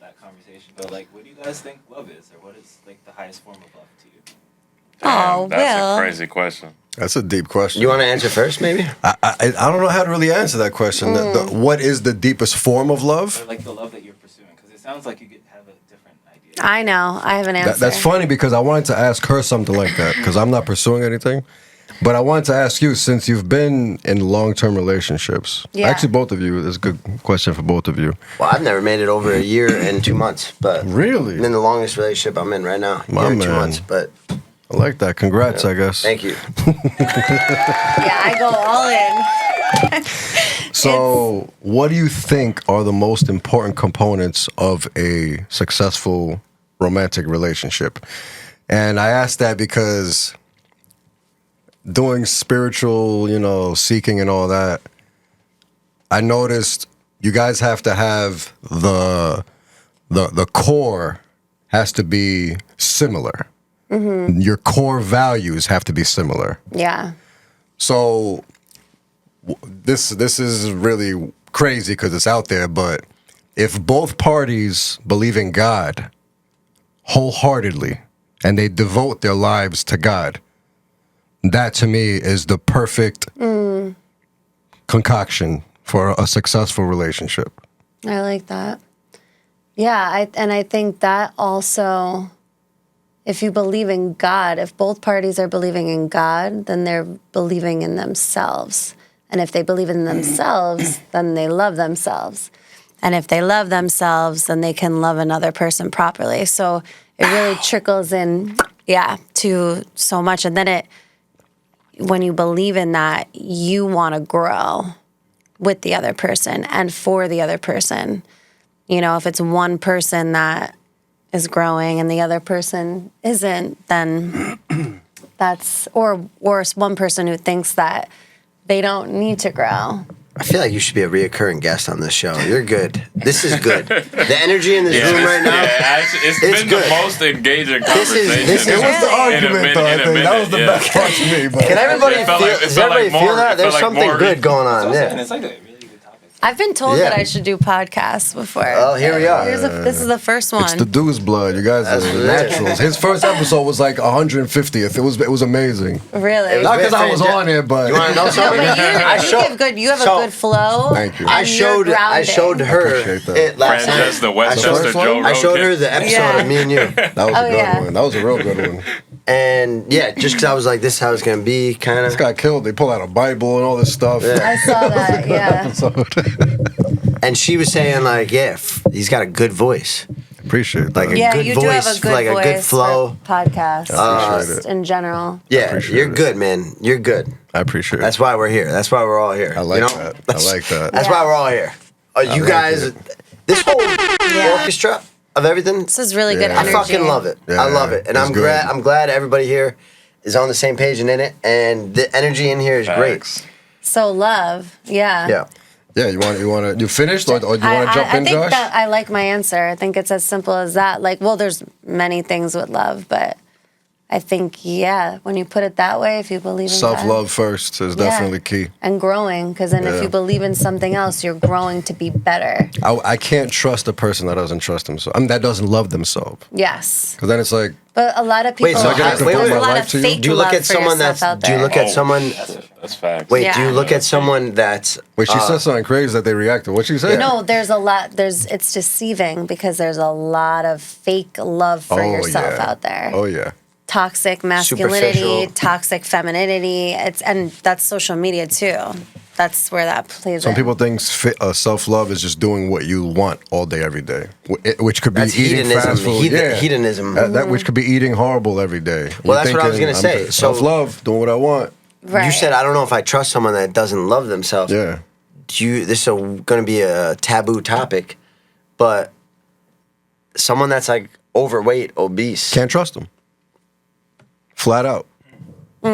Speaker 5: but like, what do you guys think love is, or what is like the highest form of love to you?
Speaker 3: Oh,
Speaker 4: That's
Speaker 3: Will.
Speaker 4: a crazy question.
Speaker 2: That's a deep question.
Speaker 1: You want to answer first, maybe?
Speaker 2: I don't know how to really answer that question. What is the deepest form of
Speaker 5: Or
Speaker 2: love?
Speaker 5: like the love that you're pursuing? Because it sounds like you have a different idea.
Speaker 3: I know. I have an answer.
Speaker 2: That's funny because I wanted to ask her something like that because I'm not pursuing anything. But I wanted to ask you, since you've been in long-term relationships,
Speaker 3: Yeah.
Speaker 2: actually both of you, this is a good question for both of you.
Speaker 1: Well, I've never made it over a year and 2 months, but
Speaker 2: Really?
Speaker 1: I'm in the longest relationship I'm in right now.
Speaker 2: My
Speaker 1: Year and 2
Speaker 2: man.
Speaker 1: months, but
Speaker 2: I like that. Congrats, I guess.
Speaker 1: thank you.
Speaker 3: Yeah, I go all in.
Speaker 2: So, what do you think are the most important components of a successful romantic relationship? And I ask that because doing spiritual, seeking and all that, I noticed you guys have to have the core has to be similar. Your core values have to be similar.
Speaker 3: Yeah.
Speaker 2: So this is really crazy because it's out there, but if both parties believe in God wholeheartedly and they devote their lives to God, that to me is the perfect concoction for a successful relationship.
Speaker 3: I like that. Yeah, I think that also, if you believe in God, if both parties are believing in God, then they're believing in themselves. And if they believe in themselves, then they love themselves. And if they love themselves, then they can love another person properly. So it really trickles in, to so much. And then when you believe in that, you want to grow with the other person and for the other person. If it's one person that is growing and the other person isn't, then that's, or one person who thinks that they don't need to grow.
Speaker 1: I feel like you should be a reoccurring guest on this show. You're good. This is good. The energy in this room right now.
Speaker 4: Actually, it's been
Speaker 1: good.
Speaker 4: the most engaging
Speaker 1: This is-
Speaker 4: conversation.
Speaker 1: this is-
Speaker 2: It was the argument, though. I think that was the
Speaker 4: yeah.
Speaker 2: best part to me. But
Speaker 1: Can everybody
Speaker 4: It felt
Speaker 1: feel?
Speaker 4: like- it
Speaker 1: Does
Speaker 4: felt
Speaker 1: everybody
Speaker 4: like
Speaker 1: feel
Speaker 4: more-
Speaker 1: that?
Speaker 4: it
Speaker 1: There's
Speaker 4: felt like
Speaker 1: something
Speaker 4: more-
Speaker 1: good going
Speaker 5: It's
Speaker 1: on.
Speaker 5: also,
Speaker 1: Yeah.
Speaker 5: and it's like a really good topic.
Speaker 3: I've been told
Speaker 1: Yeah.
Speaker 3: that I should do podcasts before.
Speaker 1: Oh, here we are.
Speaker 3: This is the first one.
Speaker 2: it's the Douz blood. You guys are
Speaker 1: That's
Speaker 2: the
Speaker 1: lit.
Speaker 2: naturals. His first episode was like 150th. It was amazing.
Speaker 3: Really?
Speaker 1: It was
Speaker 2: Not because I
Speaker 1: very
Speaker 2: was
Speaker 1: fan-
Speaker 2: on it, but
Speaker 1: You want to know
Speaker 3: No,
Speaker 1: something?
Speaker 3: but you have
Speaker 1: so-
Speaker 3: a good flow.
Speaker 2: Thank you.
Speaker 3: and
Speaker 1: I
Speaker 3: you're
Speaker 1: showed
Speaker 3: grounding.
Speaker 1: her
Speaker 2: Appreciate that.
Speaker 1: it last night.
Speaker 4: Francesca, Westchester,
Speaker 2: first one?
Speaker 4: Joe
Speaker 1: I showed her
Speaker 4: Rogan.
Speaker 1: the episode
Speaker 3: Yeah.
Speaker 1: of me and you,
Speaker 2: That was a good
Speaker 3: yeah.
Speaker 2: one. That was a real good one.
Speaker 1: and just because I was like, this is how it's gonna be, kind
Speaker 2: This
Speaker 1: of.
Speaker 2: got killed. They pull out a Bible and all this stuff.
Speaker 1: Yeah.
Speaker 3: I saw that, yeah.
Speaker 1: And she was saying like, he's got a good voice.
Speaker 2: Appreciate that.
Speaker 1: Like a
Speaker 3: Yeah,
Speaker 1: good
Speaker 3: you do have
Speaker 1: voice,
Speaker 3: a good
Speaker 1: like a
Speaker 3: voice
Speaker 1: good flow.
Speaker 3: for podcasts,
Speaker 2: appreciate
Speaker 3: just
Speaker 2: it.
Speaker 3: in general.
Speaker 1: Yeah,
Speaker 2: appreciate
Speaker 1: you're
Speaker 2: it.
Speaker 1: good, man. You're good.
Speaker 2: I appreciate it.
Speaker 1: That's why we're here. That's why we're all here.
Speaker 2: I like
Speaker 1: you know?
Speaker 2: that. I
Speaker 1: That's-
Speaker 2: like that.
Speaker 1: That's
Speaker 3: Yeah.
Speaker 1: why we're all here. You
Speaker 2: like
Speaker 1: guys,
Speaker 2: it.
Speaker 1: this whole
Speaker 3: Yeah.
Speaker 1: orchestra of everything,
Speaker 3: This is really good
Speaker 2: Yeah.
Speaker 1: I
Speaker 3: energy.
Speaker 1: fucking love it.
Speaker 2: Yeah,
Speaker 1: I love it, and
Speaker 2: it's
Speaker 1: I'm
Speaker 2: good.
Speaker 1: glad. I'm glad everybody here is on the same page and in it, and the energy in here is great.
Speaker 4: Facts.
Speaker 3: So love, yeah.
Speaker 1: Yeah.
Speaker 2: Yeah, you finished or do you want to jump
Speaker 3: I
Speaker 2: in,
Speaker 3: think
Speaker 2: Josh?
Speaker 3: that I like my answer. I think it's as simple as that. Like, well, there's many things with love, but I think, when you put it that way, if you believe in God,
Speaker 2: Self-love first is definitely key.
Speaker 3: and growing, because then if
Speaker 2: Yeah.
Speaker 3: you believe in something else, you're growing to be better.
Speaker 2: I can't trust a person that doesn't trust himself. I mean, that doesn't love themselves.
Speaker 3: Yes,
Speaker 2: Because then it's like,
Speaker 3: but a lot of people.
Speaker 1: Wait, so I gotta-
Speaker 3: there's
Speaker 1: wait, wait,
Speaker 3: a lot
Speaker 2: life
Speaker 3: of
Speaker 2: to you?
Speaker 3: fake
Speaker 1: Do you look
Speaker 3: love
Speaker 1: at
Speaker 3: for
Speaker 1: someone
Speaker 3: yourself
Speaker 1: that's?
Speaker 3: out
Speaker 1: Do you
Speaker 3: there.
Speaker 1: look at someone?
Speaker 4: That's facts.
Speaker 1: Wait,
Speaker 3: Yeah.
Speaker 1: do you look at someone that's?
Speaker 2: wait, she said something crazy that they reacted. What'd she say?
Speaker 3: No, there's a lot. It's deceiving because there's a lot of fake love for yourself out there.
Speaker 2: Oh, yeah.
Speaker 3: Toxic masculinity,
Speaker 1: Superficial.
Speaker 3: toxic femininity. And that's social media too. That's where that plays.
Speaker 2: Some
Speaker 3: in.
Speaker 2: people think self-love is just doing what you want all day, every day, which could be
Speaker 1: That's
Speaker 2: eating
Speaker 1: hedonism.
Speaker 2: fast food.
Speaker 1: Hedonism.
Speaker 2: That which could be eating horrible every day.
Speaker 1: Well,
Speaker 2: You're
Speaker 1: that's what I was
Speaker 2: thinking,
Speaker 1: gonna say.
Speaker 2: I'm
Speaker 1: So-
Speaker 2: self-love, doing what I want.
Speaker 3: Right.
Speaker 1: You said I don't know if I trust someone that doesn't love themselves.
Speaker 2: Yeah.
Speaker 1: This is going to be a taboo topic, but someone that's like overweight, obese.
Speaker 2: Can't trust them. Flat out.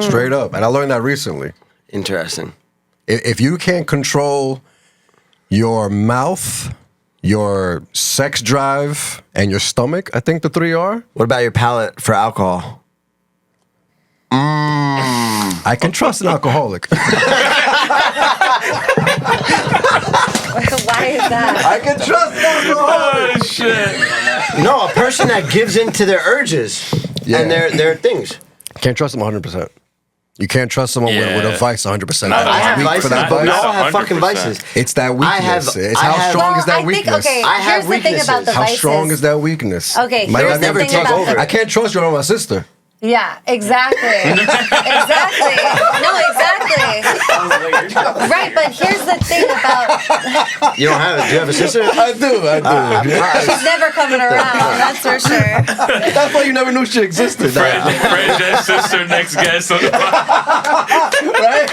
Speaker 2: Straight up. And I learned that recently.
Speaker 1: Interesting.
Speaker 2: If you can't control your mouth, your sex drive, and your stomach, I think the three are,
Speaker 1: What about your palate for alcohol?
Speaker 2: I can trust an alcoholic.
Speaker 3: Why is that?
Speaker 2: I can trust an alcoholic.
Speaker 4: Oh shit!
Speaker 1: No, person that gives into their urges and their things.
Speaker 2: Can't trust them 100%. You can't trust someone with a vice 100%.
Speaker 1: I have
Speaker 2: Weak
Speaker 1: vices,
Speaker 2: for that
Speaker 1: but we
Speaker 2: vice.
Speaker 1: all have fucking
Speaker 4: 100%.
Speaker 1: vices.
Speaker 2: It's that weakness. It's
Speaker 1: I
Speaker 2: how
Speaker 1: have-
Speaker 2: strong is that
Speaker 3: I think,
Speaker 2: weakness?
Speaker 3: okay,
Speaker 1: I have
Speaker 3: here's the thing about the
Speaker 1: weaknesses.
Speaker 2: How
Speaker 3: vices.
Speaker 2: strong is that weakness?
Speaker 3: Okay,
Speaker 2: Might
Speaker 3: here's
Speaker 2: not
Speaker 3: the
Speaker 2: never
Speaker 3: thing
Speaker 2: take
Speaker 3: about
Speaker 2: over.
Speaker 3: the-
Speaker 2: I can't trust you on my sister.
Speaker 3: Yeah, exactly. Exactly. No, exactly. Right, but here's the thing about
Speaker 1: You don't have it. Do you have a sister?
Speaker 2: I do.
Speaker 3: she's never coming around, that's for sure.
Speaker 2: That's why you never knew she existed.
Speaker 4: Fred J's sister, next guest on the
Speaker 2: Right?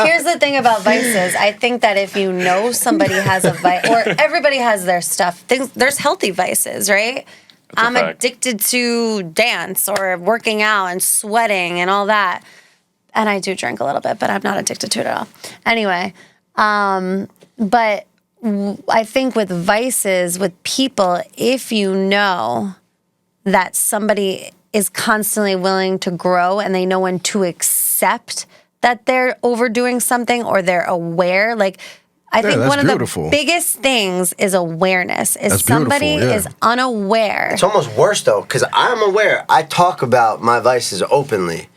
Speaker 3: Here's the thing about vices. I think that if you know somebody has a vice, or everybody has their stuff, there's healthy vices, right? I'm
Speaker 4: fact.
Speaker 3: addicted to dance or working out and sweating and all that. And I do drink a little bit, but I'm not addicted to it at all. Anyway, but I think with vices, with people, if you know that somebody is constantly willing to grow and they know when to accept that they're overdoing something or they're aware, like I think
Speaker 2: that's
Speaker 3: one of
Speaker 2: beautiful.
Speaker 3: the biggest things is awareness. Is
Speaker 2: That's
Speaker 3: somebody
Speaker 2: beautiful, yeah.
Speaker 3: is unaware.
Speaker 1: It's almost worse though, because I'm aware. I talk about my vices openly,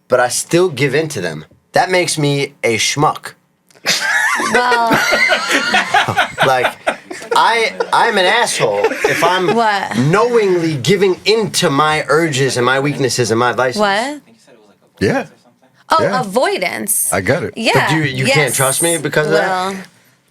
Speaker 1: but I still give in to them. That makes me a schmuck.
Speaker 3: Well,
Speaker 1: Like, I'm an asshole if I'm
Speaker 3: What?
Speaker 1: knowingly giving into my urges and my weaknesses and my vices.
Speaker 3: what?
Speaker 5: I think you said it was like a
Speaker 2: Yeah.
Speaker 5: or something.
Speaker 3: Oh,
Speaker 2: Yeah.
Speaker 3: avoidance.
Speaker 2: I get it.
Speaker 3: Yeah.
Speaker 1: But you
Speaker 3: yes.
Speaker 1: can't trust me because of that?
Speaker 3: Well,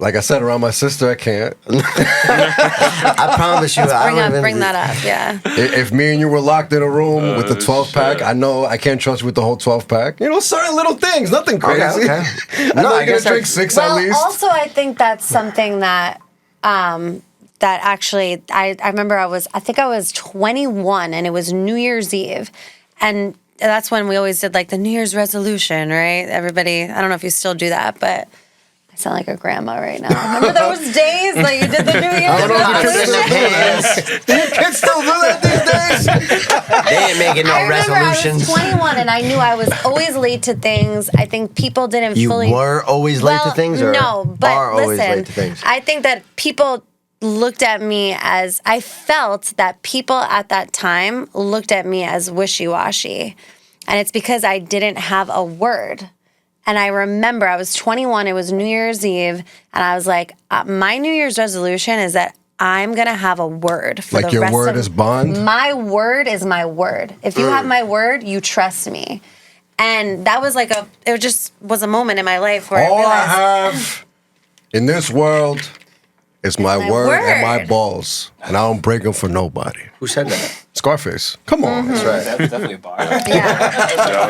Speaker 2: Like I said, around my sister, I can't.
Speaker 1: I promise you, I don't even...
Speaker 3: bring that up. Yeah.
Speaker 2: If me and you were locked in a room with the 12 pack,
Speaker 4: shit.
Speaker 2: I know I can't trust you with the whole 12 pack. You know, certain little things, nothing crazy.
Speaker 1: Okay.
Speaker 2: I know
Speaker 1: I
Speaker 2: you're
Speaker 1: guess
Speaker 2: gonna drink
Speaker 1: that's-
Speaker 2: 6
Speaker 3: Well,
Speaker 2: at least.
Speaker 3: also, I think that's something that that actually I remember I think I was 21 and it was New Year's Eve, and that's when we always did like the New Year's resolution, right? Everybody, I don't know if you still do that, but I sound like a grandma right now. Remember those days? Like you did the New Year's
Speaker 2: don't know if you
Speaker 3: resolution?
Speaker 2: Do you kids still do that these days?
Speaker 1: They ain't making no
Speaker 3: I remember
Speaker 1: resolutions.
Speaker 3: I was 21 and I knew I was always late to things. I think people didn't
Speaker 1: You
Speaker 3: fully.
Speaker 1: were always late to things, or
Speaker 3: no, but
Speaker 1: are always
Speaker 3: listen,
Speaker 1: late to things?
Speaker 3: I think that people looked at me as, I felt that people at that time looked at me as wishy-washy. And it's because I didn't have a word. And I remember I was 21, it was New Year's Eve, and I was like, my New Year's resolution is that I'm going to have a word for
Speaker 2: Like
Speaker 3: the
Speaker 2: your
Speaker 3: rest
Speaker 2: word
Speaker 3: of
Speaker 2: is bond?
Speaker 3: My word is my word. If you have my word, you trust me. And that was like it just was a moment in my life where
Speaker 2: All
Speaker 3: I
Speaker 2: I
Speaker 3: realized,
Speaker 2: have in this world is my
Speaker 3: my
Speaker 2: word and my
Speaker 3: word.
Speaker 2: balls. And I don't break them for nobody.
Speaker 1: Who said that?
Speaker 2: Scarface. Come on.
Speaker 3: Mm-hmm.
Speaker 1: Right.
Speaker 5: That's definitely a bar.
Speaker 3: yeah.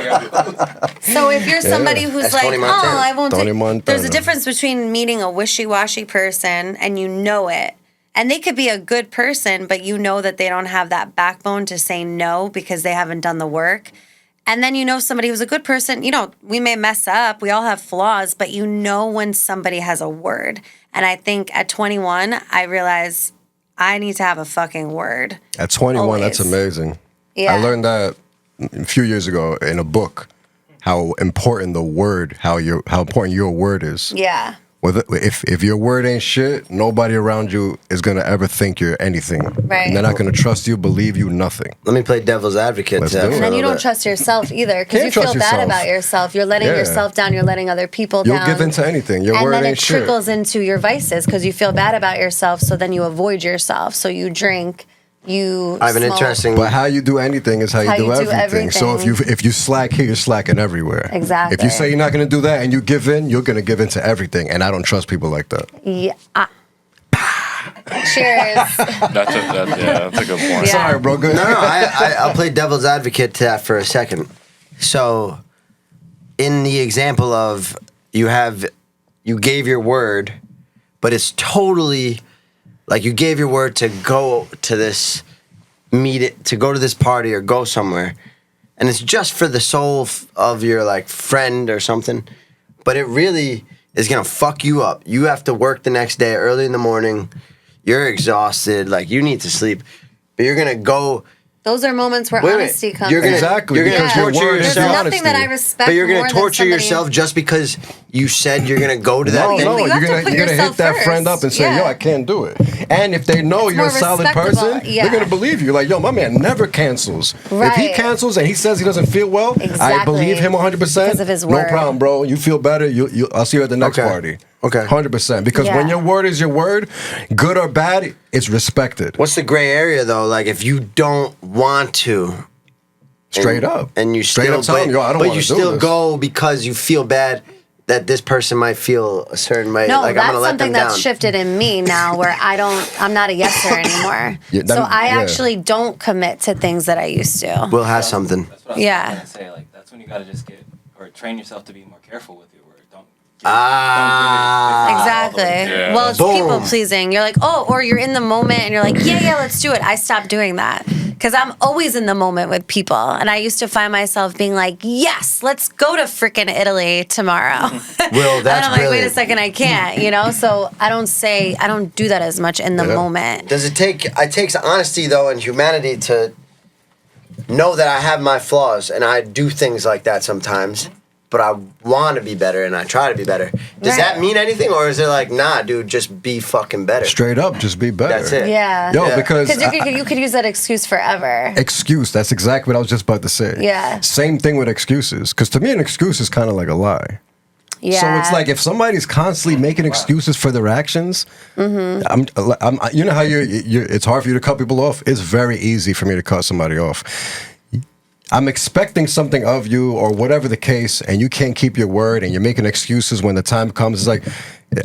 Speaker 3: So if you're somebody who's
Speaker 1: That's
Speaker 3: like,
Speaker 1: Tony
Speaker 3: oh,
Speaker 1: Montana.
Speaker 3: I won't
Speaker 2: Tony
Speaker 3: take,
Speaker 2: Montana.
Speaker 3: there's a difference between meeting a wishy-washy person and you know it. And they could be a good person, but you know that they don't have that backbone to say no because they haven't done the work. And then you know somebody who's a good person. You know, we may mess up. We all have flaws, but you know when somebody has a word. And I think at 21, I realized I need to have a fucking word.
Speaker 2: At 21, that's
Speaker 3: Always.
Speaker 2: amazing.
Speaker 3: Yeah.
Speaker 2: I learned that a few years ago in a book, how important the word, how important your word is.
Speaker 3: Yeah.
Speaker 2: If your word ain't shit, nobody around you is gonna ever think you're anything.
Speaker 3: Right.
Speaker 2: And they're not gonna trust you, believe you, nothing.
Speaker 1: Let me play devil's advocate.
Speaker 2: Let's
Speaker 1: to that
Speaker 2: do it.
Speaker 1: for
Speaker 3: And
Speaker 1: a
Speaker 3: then you
Speaker 1: little
Speaker 3: don't
Speaker 1: bit.
Speaker 3: trust yourself either because
Speaker 2: Can't
Speaker 3: you feel
Speaker 2: trust
Speaker 3: bad
Speaker 2: yourself.
Speaker 3: about yourself. You're letting
Speaker 2: Yeah.
Speaker 3: yourself down. You're letting other people
Speaker 2: You'll
Speaker 3: down.
Speaker 2: give into anything. Your
Speaker 3: and
Speaker 2: word
Speaker 3: then
Speaker 2: ain't
Speaker 3: it
Speaker 2: shit.
Speaker 3: trickles into your vices because you feel bad about yourself. So then you avoid yourself. So you drink. You.
Speaker 1: I have an
Speaker 3: smoke.
Speaker 1: interesting...
Speaker 2: But how you do anything is how you do everything. So if you slack here, you're slacking everywhere.
Speaker 3: Exactly.
Speaker 2: If you say you're not gonna do that and you give in, you're gonna give in to everything. And I don't trust people like that.
Speaker 3: Yeah. Cheers.
Speaker 4: That's a good point.
Speaker 3: Yeah.
Speaker 2: Sorry, bro. Good.
Speaker 1: No, I'll play devil's advocate to that for a second. So, in the example of you gave your word, but it's totally like you gave your word to go to this to go to this party or go somewhere, and it's just for the soul of your like friend or something, but it really is gonna fuck you up. You have to work the next day early in the morning. You're exhausted, like you need to sleep, but you're gonna go
Speaker 3: Those are moments where
Speaker 1: Wait,
Speaker 3: honesty comes
Speaker 1: you're gonna,
Speaker 3: in.
Speaker 2: Exactly,
Speaker 1: You're gonna
Speaker 2: because your
Speaker 1: torture
Speaker 2: word is
Speaker 3: There's
Speaker 2: your
Speaker 1: yourself.
Speaker 3: nothing that I
Speaker 2: honesty.
Speaker 3: respect
Speaker 1: But you're
Speaker 3: more
Speaker 1: gonna
Speaker 3: than
Speaker 1: torture
Speaker 3: somebody-
Speaker 1: yourself just because you said you're gonna go to that
Speaker 2: No,
Speaker 1: thing?
Speaker 2: no,
Speaker 3: you
Speaker 2: you're
Speaker 3: have to
Speaker 2: gonna
Speaker 3: put
Speaker 2: hit
Speaker 3: yourself
Speaker 2: that
Speaker 3: first.
Speaker 2: friend up and say,
Speaker 3: Yeah.
Speaker 2: "Yo, I can't do it." And if they know
Speaker 3: It's
Speaker 2: you're a
Speaker 3: more
Speaker 2: solid
Speaker 3: respectable,
Speaker 2: person,
Speaker 3: yeah.
Speaker 2: they're gonna believe you. Like, yo, my man never cancels. If he
Speaker 3: Right.
Speaker 2: cancels and he says he doesn't feel well, I
Speaker 3: Exactly.
Speaker 2: believe him 100%.
Speaker 3: Because of his
Speaker 2: No
Speaker 3: word.
Speaker 2: problem, bro. You feel better. I'll see you at the next
Speaker 1: Okay.
Speaker 2: party.
Speaker 1: Okay.
Speaker 2: 100%. Because when
Speaker 3: Yeah.
Speaker 2: your word is your word, good or bad, it's respected.
Speaker 1: What's the gray area though? Like if you don't want to,
Speaker 2: Straight up.
Speaker 1: and you
Speaker 2: Straight
Speaker 1: still,
Speaker 2: up tell
Speaker 1: but,
Speaker 2: them, yo, I don't
Speaker 1: but
Speaker 2: want
Speaker 1: you
Speaker 2: to do
Speaker 1: still
Speaker 2: this.
Speaker 1: go because you feel bad that this person might feel a certain way.
Speaker 3: No,
Speaker 1: like I'm
Speaker 3: that's
Speaker 1: gonna let
Speaker 3: something
Speaker 1: them
Speaker 3: that's
Speaker 1: down.
Speaker 3: shifted in me now where I'm not a yeser anymore.
Speaker 2: Yeah,
Speaker 3: so I
Speaker 2: yeah.
Speaker 3: actually don't commit to things that I used to.
Speaker 1: We'll have something.
Speaker 5: That's what I was
Speaker 3: Yeah.
Speaker 5: trying to say. Like that's when you gotta just get or train yourself to be more careful with your word. Don't.
Speaker 3: Exactly.
Speaker 4: Yeah.
Speaker 3: Well, it's
Speaker 1: Boom.
Speaker 3: people pleasing. You're like, oh, or you're in the moment and you're like, yeah, let's do it. I stopped doing that because I'm always in the moment with people. And I used to find myself being like, yes, let's go to freaking Italy tomorrow.
Speaker 1: Will,
Speaker 3: and
Speaker 1: that's
Speaker 3: I'm like, wait a
Speaker 1: brilliant.
Speaker 3: second, I can't, So I don't do that as much in the
Speaker 2: Yeah.
Speaker 3: moment.
Speaker 1: Does it takes honesty though and humanity to know that I have my flaws and I do things like that sometimes, but I want to be better and I try to be better. Does
Speaker 3: Right.
Speaker 1: that mean anything, or is it like, nah, dude, just be fucking better?
Speaker 2: Straight up, just be better.
Speaker 1: That's it.
Speaker 3: Yeah.
Speaker 2: Yo,
Speaker 1: Yeah.
Speaker 2: because
Speaker 3: Because you could use that excuse forever.
Speaker 2: excuse, that's exactly what I was just about to say.
Speaker 3: Yeah.
Speaker 2: Same thing with excuses. Because to me, an excuse is kind of like a lie.
Speaker 3: Yeah.
Speaker 2: So it's like if somebody's constantly making excuses for their actions,
Speaker 3: Mm-hmm.
Speaker 2: I'm you know how it's hard for you to cut people off? It's very easy for me to cut somebody off. I'm expecting something of you or whatever the case, and you can't keep your word and you're making excuses when the time comes. It's like,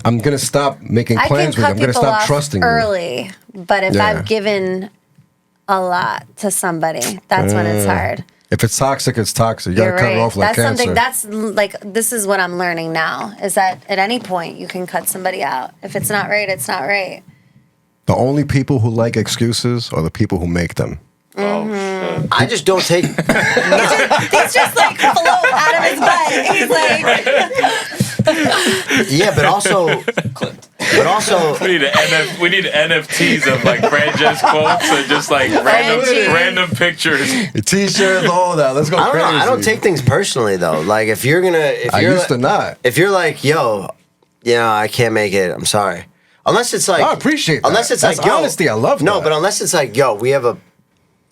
Speaker 2: I'm going to stop making
Speaker 3: I can
Speaker 2: plans with you.
Speaker 3: cut
Speaker 2: I'm going to
Speaker 3: people
Speaker 2: stop
Speaker 3: off
Speaker 2: trusting you.
Speaker 3: early, but if
Speaker 2: Yeah.
Speaker 3: I've given a lot to somebody, that's when it's hard.
Speaker 2: If it's toxic, it's toxic. You got to
Speaker 3: You're
Speaker 2: cut
Speaker 3: right.
Speaker 2: it off like
Speaker 3: That's
Speaker 2: cancer.
Speaker 3: something that's like this is what I'm learning now is that at any point you can cut somebody out. If it's not right, it's not right.
Speaker 2: The only people who like excuses are the people who make them.
Speaker 4: Oh shit.
Speaker 1: I just don't take.
Speaker 3: He's just like float out of his butt. He's like,
Speaker 1: Yeah, but also,
Speaker 4: We need NFTs of like franchise quotes and just like
Speaker 3: Franchi.
Speaker 4: random pictures.
Speaker 2: T-shirts, all that. Let's go
Speaker 1: I don't
Speaker 2: crazy.
Speaker 1: know. I don't take things personally though. Like if you're
Speaker 2: I used to not.
Speaker 1: If you're like, yo, I can't make it. I'm sorry. Unless it's like,
Speaker 2: I appreciate that.
Speaker 1: Unless it's
Speaker 2: That's
Speaker 1: like, yo,
Speaker 2: honesty. I love
Speaker 1: No,
Speaker 2: that.
Speaker 1: but unless it's like, yo, we have a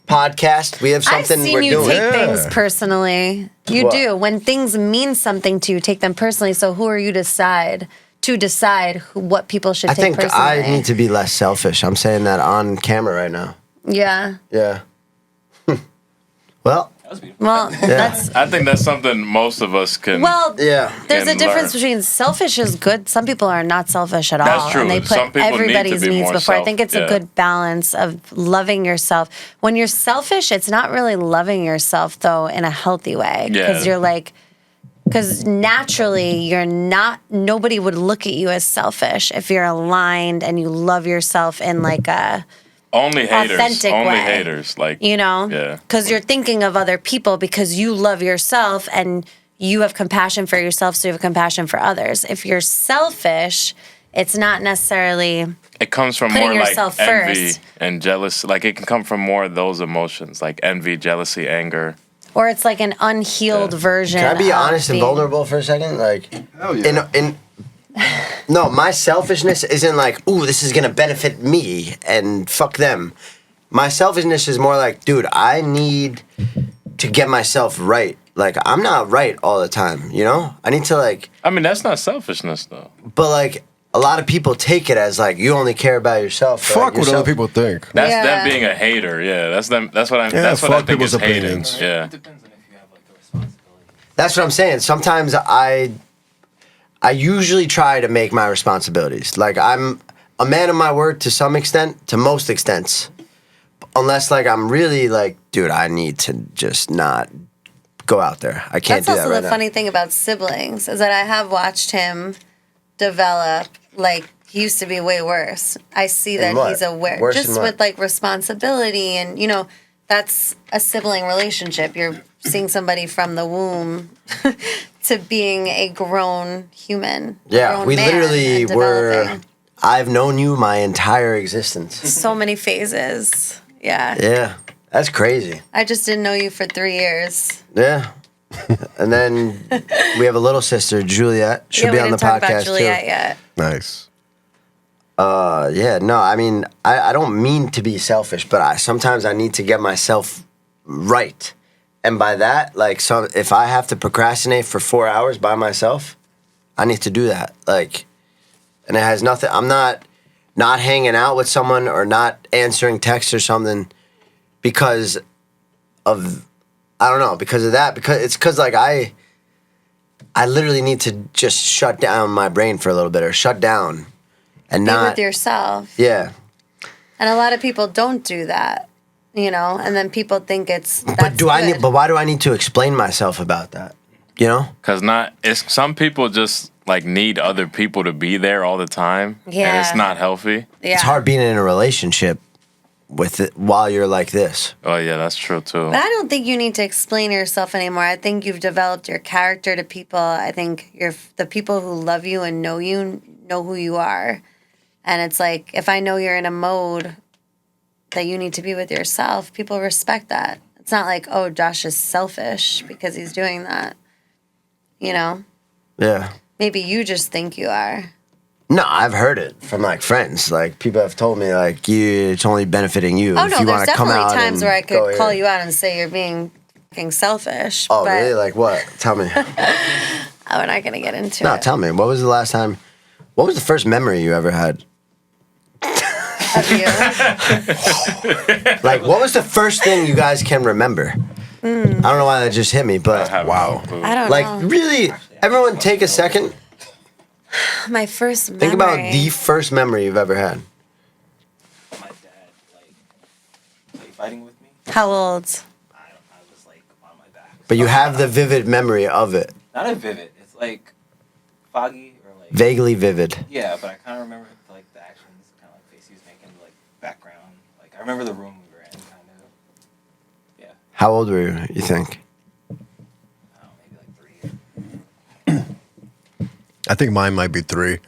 Speaker 1: podcast. We have
Speaker 3: I've
Speaker 1: something
Speaker 3: seen
Speaker 1: we're
Speaker 3: you
Speaker 1: doing.
Speaker 3: take
Speaker 2: Yeah.
Speaker 3: things personally. You
Speaker 1: What?
Speaker 3: do. When things mean something to you, take them personally. So who are you to decide what people should
Speaker 1: I
Speaker 3: take
Speaker 1: think
Speaker 3: personally?
Speaker 1: I need to be less selfish. I'm saying that on camera right now.
Speaker 3: Yeah.
Speaker 1: Yeah. Well,
Speaker 5: That was beautiful.
Speaker 3: Well, that's
Speaker 4: I think that's something most of us can.
Speaker 3: well.
Speaker 1: yeah.
Speaker 3: There's a
Speaker 4: can
Speaker 3: difference
Speaker 4: learn.
Speaker 3: between selfish is good. Some people are not selfish at all.
Speaker 4: That's true.
Speaker 3: And they put
Speaker 4: Some people need to
Speaker 3: everybody's
Speaker 4: be
Speaker 3: needs
Speaker 4: more
Speaker 3: before. I think it's a
Speaker 4: yeah.
Speaker 3: good balance of loving yourself. When you're selfish, it's not really loving yourself, though, in a healthy way. Because
Speaker 4: Yeah.
Speaker 3: you're like, because naturally, nobody would look at you as selfish if you're aligned and you love yourself in like a,
Speaker 4: only haters.
Speaker 3: authentic
Speaker 4: Only
Speaker 3: way.
Speaker 4: haters. Like
Speaker 3: Yeah. Because you're thinking of other people because you love yourself and you have compassion for yourself, so you have compassion for others. If you're selfish, it's not necessarily
Speaker 4: It comes from
Speaker 3: putting
Speaker 4: more like
Speaker 3: yourself
Speaker 4: envy
Speaker 3: first.
Speaker 4: and jealousy. Like it can come from more of those emotions, like envy, jealousy, anger.
Speaker 3: or it's like an unhealed version.
Speaker 1: Can I be
Speaker 3: of
Speaker 1: honest and
Speaker 3: being-
Speaker 1: vulnerable for a second? Like,
Speaker 2: Hell yeah.
Speaker 1: no, my selfishness isn't like, ooh, this is gonna benefit me and fuck them. My selfishness is more like, dude, I need to get myself right. Like, I'm not right all the time, I need to like,
Speaker 4: I mean, that's not selfishness though.
Speaker 1: but like, a lot of people take it as like, you only care about yourself. or,
Speaker 2: Fuck
Speaker 1: like,
Speaker 2: what other
Speaker 1: yourself.
Speaker 2: people think.
Speaker 4: That's
Speaker 3: Yeah.
Speaker 4: them being a hater. Yeah, that's them. That's what I'm.
Speaker 2: Yeah,
Speaker 4: that's what I
Speaker 2: fuck
Speaker 4: think
Speaker 2: people's
Speaker 4: is hating.
Speaker 2: opinions.
Speaker 4: Yeah.
Speaker 5: It depends on if you have like the responsibility.
Speaker 1: That's what I'm saying. Sometimes I usually try to make my responsibilities. Like I'm a man of my word to some extent, to most extents. Unless like I'm really like, dude, I need to just not go out there. I can't
Speaker 3: That's
Speaker 1: do that
Speaker 3: also
Speaker 1: right
Speaker 3: the
Speaker 1: now.
Speaker 3: funny thing about siblings is that I have watched him develop. Like he used to be way worse. I see that
Speaker 1: In what?
Speaker 3: he's aware,
Speaker 1: Worse in
Speaker 3: just
Speaker 1: what?
Speaker 3: with like responsibility, and that's a sibling relationship. You're seeing somebody from the womb to being a grown human.
Speaker 1: Yeah,
Speaker 3: grown
Speaker 1: we
Speaker 3: man
Speaker 1: literally
Speaker 3: and
Speaker 1: were.
Speaker 3: developing.
Speaker 1: I've known you my entire existence.
Speaker 3: So many phases. Yeah.
Speaker 1: Yeah. That's crazy.
Speaker 3: I just didn't know you for 3 years.
Speaker 1: Yeah. And then we have a little sister, Juliet. She'll
Speaker 3: Yeah,
Speaker 1: be
Speaker 3: we
Speaker 1: on the
Speaker 3: didn't talk
Speaker 1: podcast
Speaker 3: about Juliet
Speaker 1: too.
Speaker 3: yet.
Speaker 2: Nice.
Speaker 1: Yeah, no, I mean, I don't mean to be selfish, but sometimes I need to get myself right. And by that, like, if I have to procrastinate for 4 hours by myself, I need to do that. Like, and it has nothing, I'm not hanging out with someone or not answering texts or something because of, I don't know, because of that. Because like I literally need to just shut down my brain for a little bit or shut down and
Speaker 3: Be
Speaker 1: not.
Speaker 3: with yourself.
Speaker 1: Yeah.
Speaker 3: And a lot of people don't do that, you know, and then people think that's
Speaker 1: But why do I need to explain myself about that? You know?
Speaker 4: Because some people just like need other people to be there all the time. And
Speaker 3: Yeah.
Speaker 4: it's not healthy.
Speaker 3: Yeah.
Speaker 1: It's hard being in a relationship with it while you're like this.
Speaker 4: Oh yeah, that's true too.
Speaker 3: But I don't think you need to explain yourself anymore. I think you've developed your character to people. I think the people who love you and know you know who you are. And it's like, if I know you're in a mode that you need to be with yourself, people respect that. It's not like, oh, Josh is selfish because he's doing that. You know?
Speaker 1: Yeah.
Speaker 3: Maybe you just think you are.
Speaker 1: No, I've heard it from like friends. Like people have told me like it's only benefiting you.
Speaker 3: Oh,
Speaker 1: if
Speaker 3: no,
Speaker 1: you
Speaker 3: there's
Speaker 1: wanna come
Speaker 3: definitely
Speaker 1: out
Speaker 3: times
Speaker 1: and
Speaker 3: where I
Speaker 1: go
Speaker 3: could call
Speaker 1: here.
Speaker 3: you out and say you're being fucking selfish.
Speaker 1: Oh,
Speaker 3: but
Speaker 1: really? Like what? Tell me.
Speaker 3: we're not going to get into
Speaker 1: No,
Speaker 3: it.
Speaker 1: tell me. What was the last time? What was the first memory you ever had?
Speaker 3: Of you.
Speaker 1: Like, what was the first thing you guys can remember? I don't know why that just hit me,
Speaker 4: I
Speaker 1: but
Speaker 4: have
Speaker 2: Wow.
Speaker 4: no clue.
Speaker 3: I don't
Speaker 1: like,
Speaker 3: know.
Speaker 1: really, everyone take a second.
Speaker 3: My first memory.
Speaker 1: Think about the first memory you've ever had.
Speaker 5: My dad, like fighting with me.
Speaker 3: How old?
Speaker 5: I was like on my back.
Speaker 1: But you have the vivid memory of it.
Speaker 5: Not a vivid. It's like foggy or like.
Speaker 1: Vaguely vivid.
Speaker 5: Yeah, but I kind of remember like the actions, kind of like face he was making, like background. Like I remember the room we were in, kind of. Yeah,
Speaker 1: How old were you think?
Speaker 5: I don't know, maybe like 3.
Speaker 2: I think mine might be 3.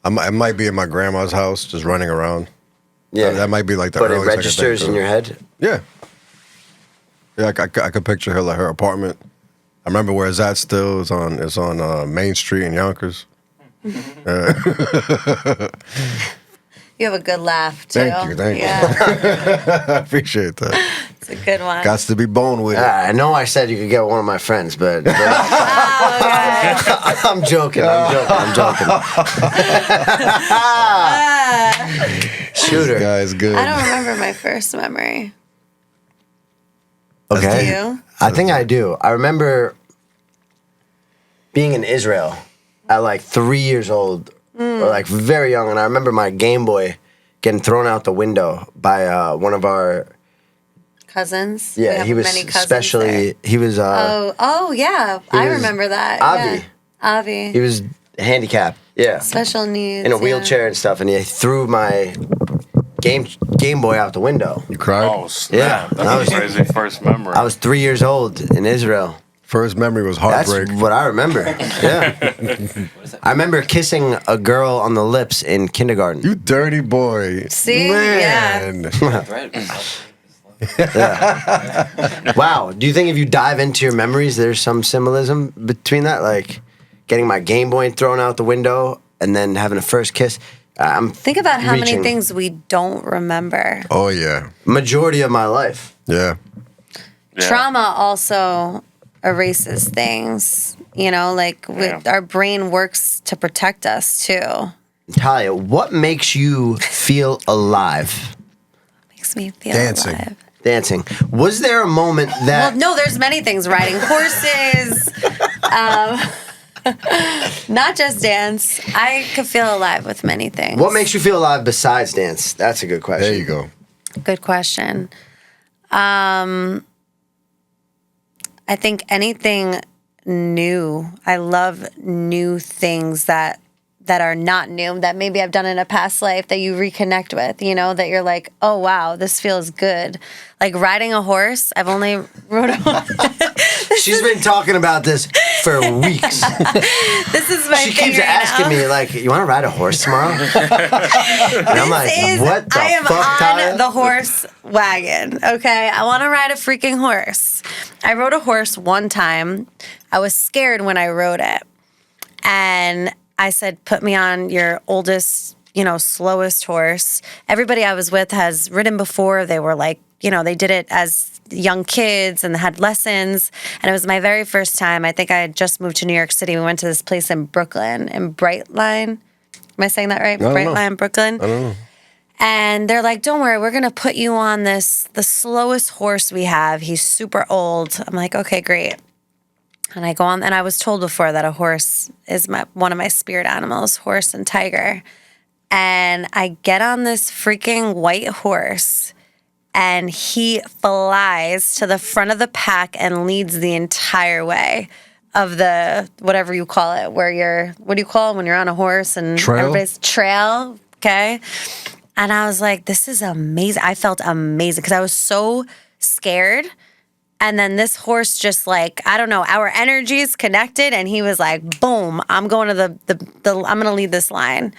Speaker 2: I might be in my grandma's house just running around.
Speaker 1: Yeah.
Speaker 2: That might be like the
Speaker 1: But it
Speaker 2: earliest I could
Speaker 1: registers
Speaker 2: think
Speaker 1: in
Speaker 2: of.
Speaker 1: your head?
Speaker 2: Yeah. Yeah, I could picture her, like her apartment. I remember where it's at still. It's on Main Street in Yonkers.
Speaker 3: You have a good laugh, too.
Speaker 2: Thank you.
Speaker 3: Yeah,
Speaker 2: I appreciate that.
Speaker 3: it's a good one.
Speaker 2: Got to be bone with it.
Speaker 1: I know I said you could get one of my friends, but
Speaker 3: Oh, God.
Speaker 1: I'm joking. Shooter.
Speaker 2: Guy's good.
Speaker 3: I don't remember my first memory.
Speaker 1: Okay.
Speaker 3: Do you?
Speaker 1: I think I do. I remember being in Israel at like 3 years old or like very young, and I remember my Game Boy getting thrown out the window by one of our.
Speaker 3: Cousins? We
Speaker 1: Yeah,
Speaker 3: have
Speaker 1: he was
Speaker 3: many cousins
Speaker 1: especially.
Speaker 3: there.
Speaker 1: He was.
Speaker 3: Oh, yeah. I
Speaker 1: was
Speaker 3: remember that.
Speaker 1: Avi.
Speaker 3: Yeah. Avi.
Speaker 1: He was handicapped. Yeah.
Speaker 3: Special needs.
Speaker 1: In a
Speaker 3: yeah.
Speaker 1: wheelchair and stuff, and he threw my Game Boy out the window.
Speaker 2: You cried?
Speaker 4: Oh snap!
Speaker 1: Yeah,
Speaker 4: That's
Speaker 1: that
Speaker 4: a
Speaker 1: was-
Speaker 4: crazy first memory.
Speaker 1: I was 3 years old in Israel.
Speaker 2: First memory was
Speaker 1: That's
Speaker 2: heartbreak.
Speaker 1: what I remember. Yeah. I remember kissing a girl on the lips in kindergarten.
Speaker 2: You dirty boy.
Speaker 3: See?
Speaker 2: Man.
Speaker 5: Thread.
Speaker 1: Wow. Do you think if you dive into your memories, there's some symbolism between that? Like getting my Game Boy thrown out the window and then having a first kiss? I'm
Speaker 3: Think about how
Speaker 1: reaching
Speaker 3: many things we don't remember.
Speaker 2: Oh, yeah.
Speaker 1: majority of my life.
Speaker 2: Yeah.
Speaker 4: Yeah.
Speaker 3: Trauma also erases things. You know, like
Speaker 4: Yeah.
Speaker 3: our brain works to protect us too.
Speaker 1: Talia, what makes you feel alive?
Speaker 3: Makes me feel
Speaker 2: Dancing.
Speaker 3: alive.
Speaker 1: Dancing. Was there a moment
Speaker 3: Well,
Speaker 1: that
Speaker 3: no, there's many things. Riding horses, not just dance. I could feel alive with many things.
Speaker 1: what makes you feel alive besides dance? That's a good question.
Speaker 2: There you go.
Speaker 3: Good question. I think anything new. I love new things that that are not new, that maybe I've done in a past life that you reconnect with, you know, that you're like, oh, wow, this feels good. Like riding a horse, I've only rode a horse.
Speaker 1: She's been talking about this for weeks.
Speaker 3: This is my
Speaker 1: She
Speaker 3: thing
Speaker 1: keeps
Speaker 3: right
Speaker 1: asking
Speaker 3: now.
Speaker 1: me, like, you want to ride a horse tomorrow? And I'm like, what the
Speaker 3: I am
Speaker 1: fuck,
Speaker 3: on
Speaker 1: Talia?
Speaker 3: the horse wagon, okay? I want to ride a freaking horse. I rode a horse one time. I was scared when I rode it. And I said, put me on your oldest, you know, slowest horse. Everybody I was with has ridden before. They were like, you know, they did it as young kids and had lessons. And it was my very first time. I think I had just moved to New York City. We went to this place in Brooklyn, in Brightline. Am I saying that right?
Speaker 2: I don't know.
Speaker 3: Brightline, Brooklyn.
Speaker 2: I don't know.
Speaker 3: And they're like, don't worry, we're going to put you on the slowest horse we have. He's super old. I'm like, okay, great. And I go on, and I was told before that a horse is one of my spirit animals, horse and tiger. And I get on this freaking white horse, and he flies to the front of the pack and leads the entire way of the, whatever you call it, where you're, what do you call it when you're on a horse and
Speaker 2: Trail?
Speaker 3: everybody's trail, okay? And I was like, this is amazing. I felt amazing because I was so scared. And then this horse just like, I don't know, our energies connected, and he was like, boom, I'm going to I'm going to lead this line.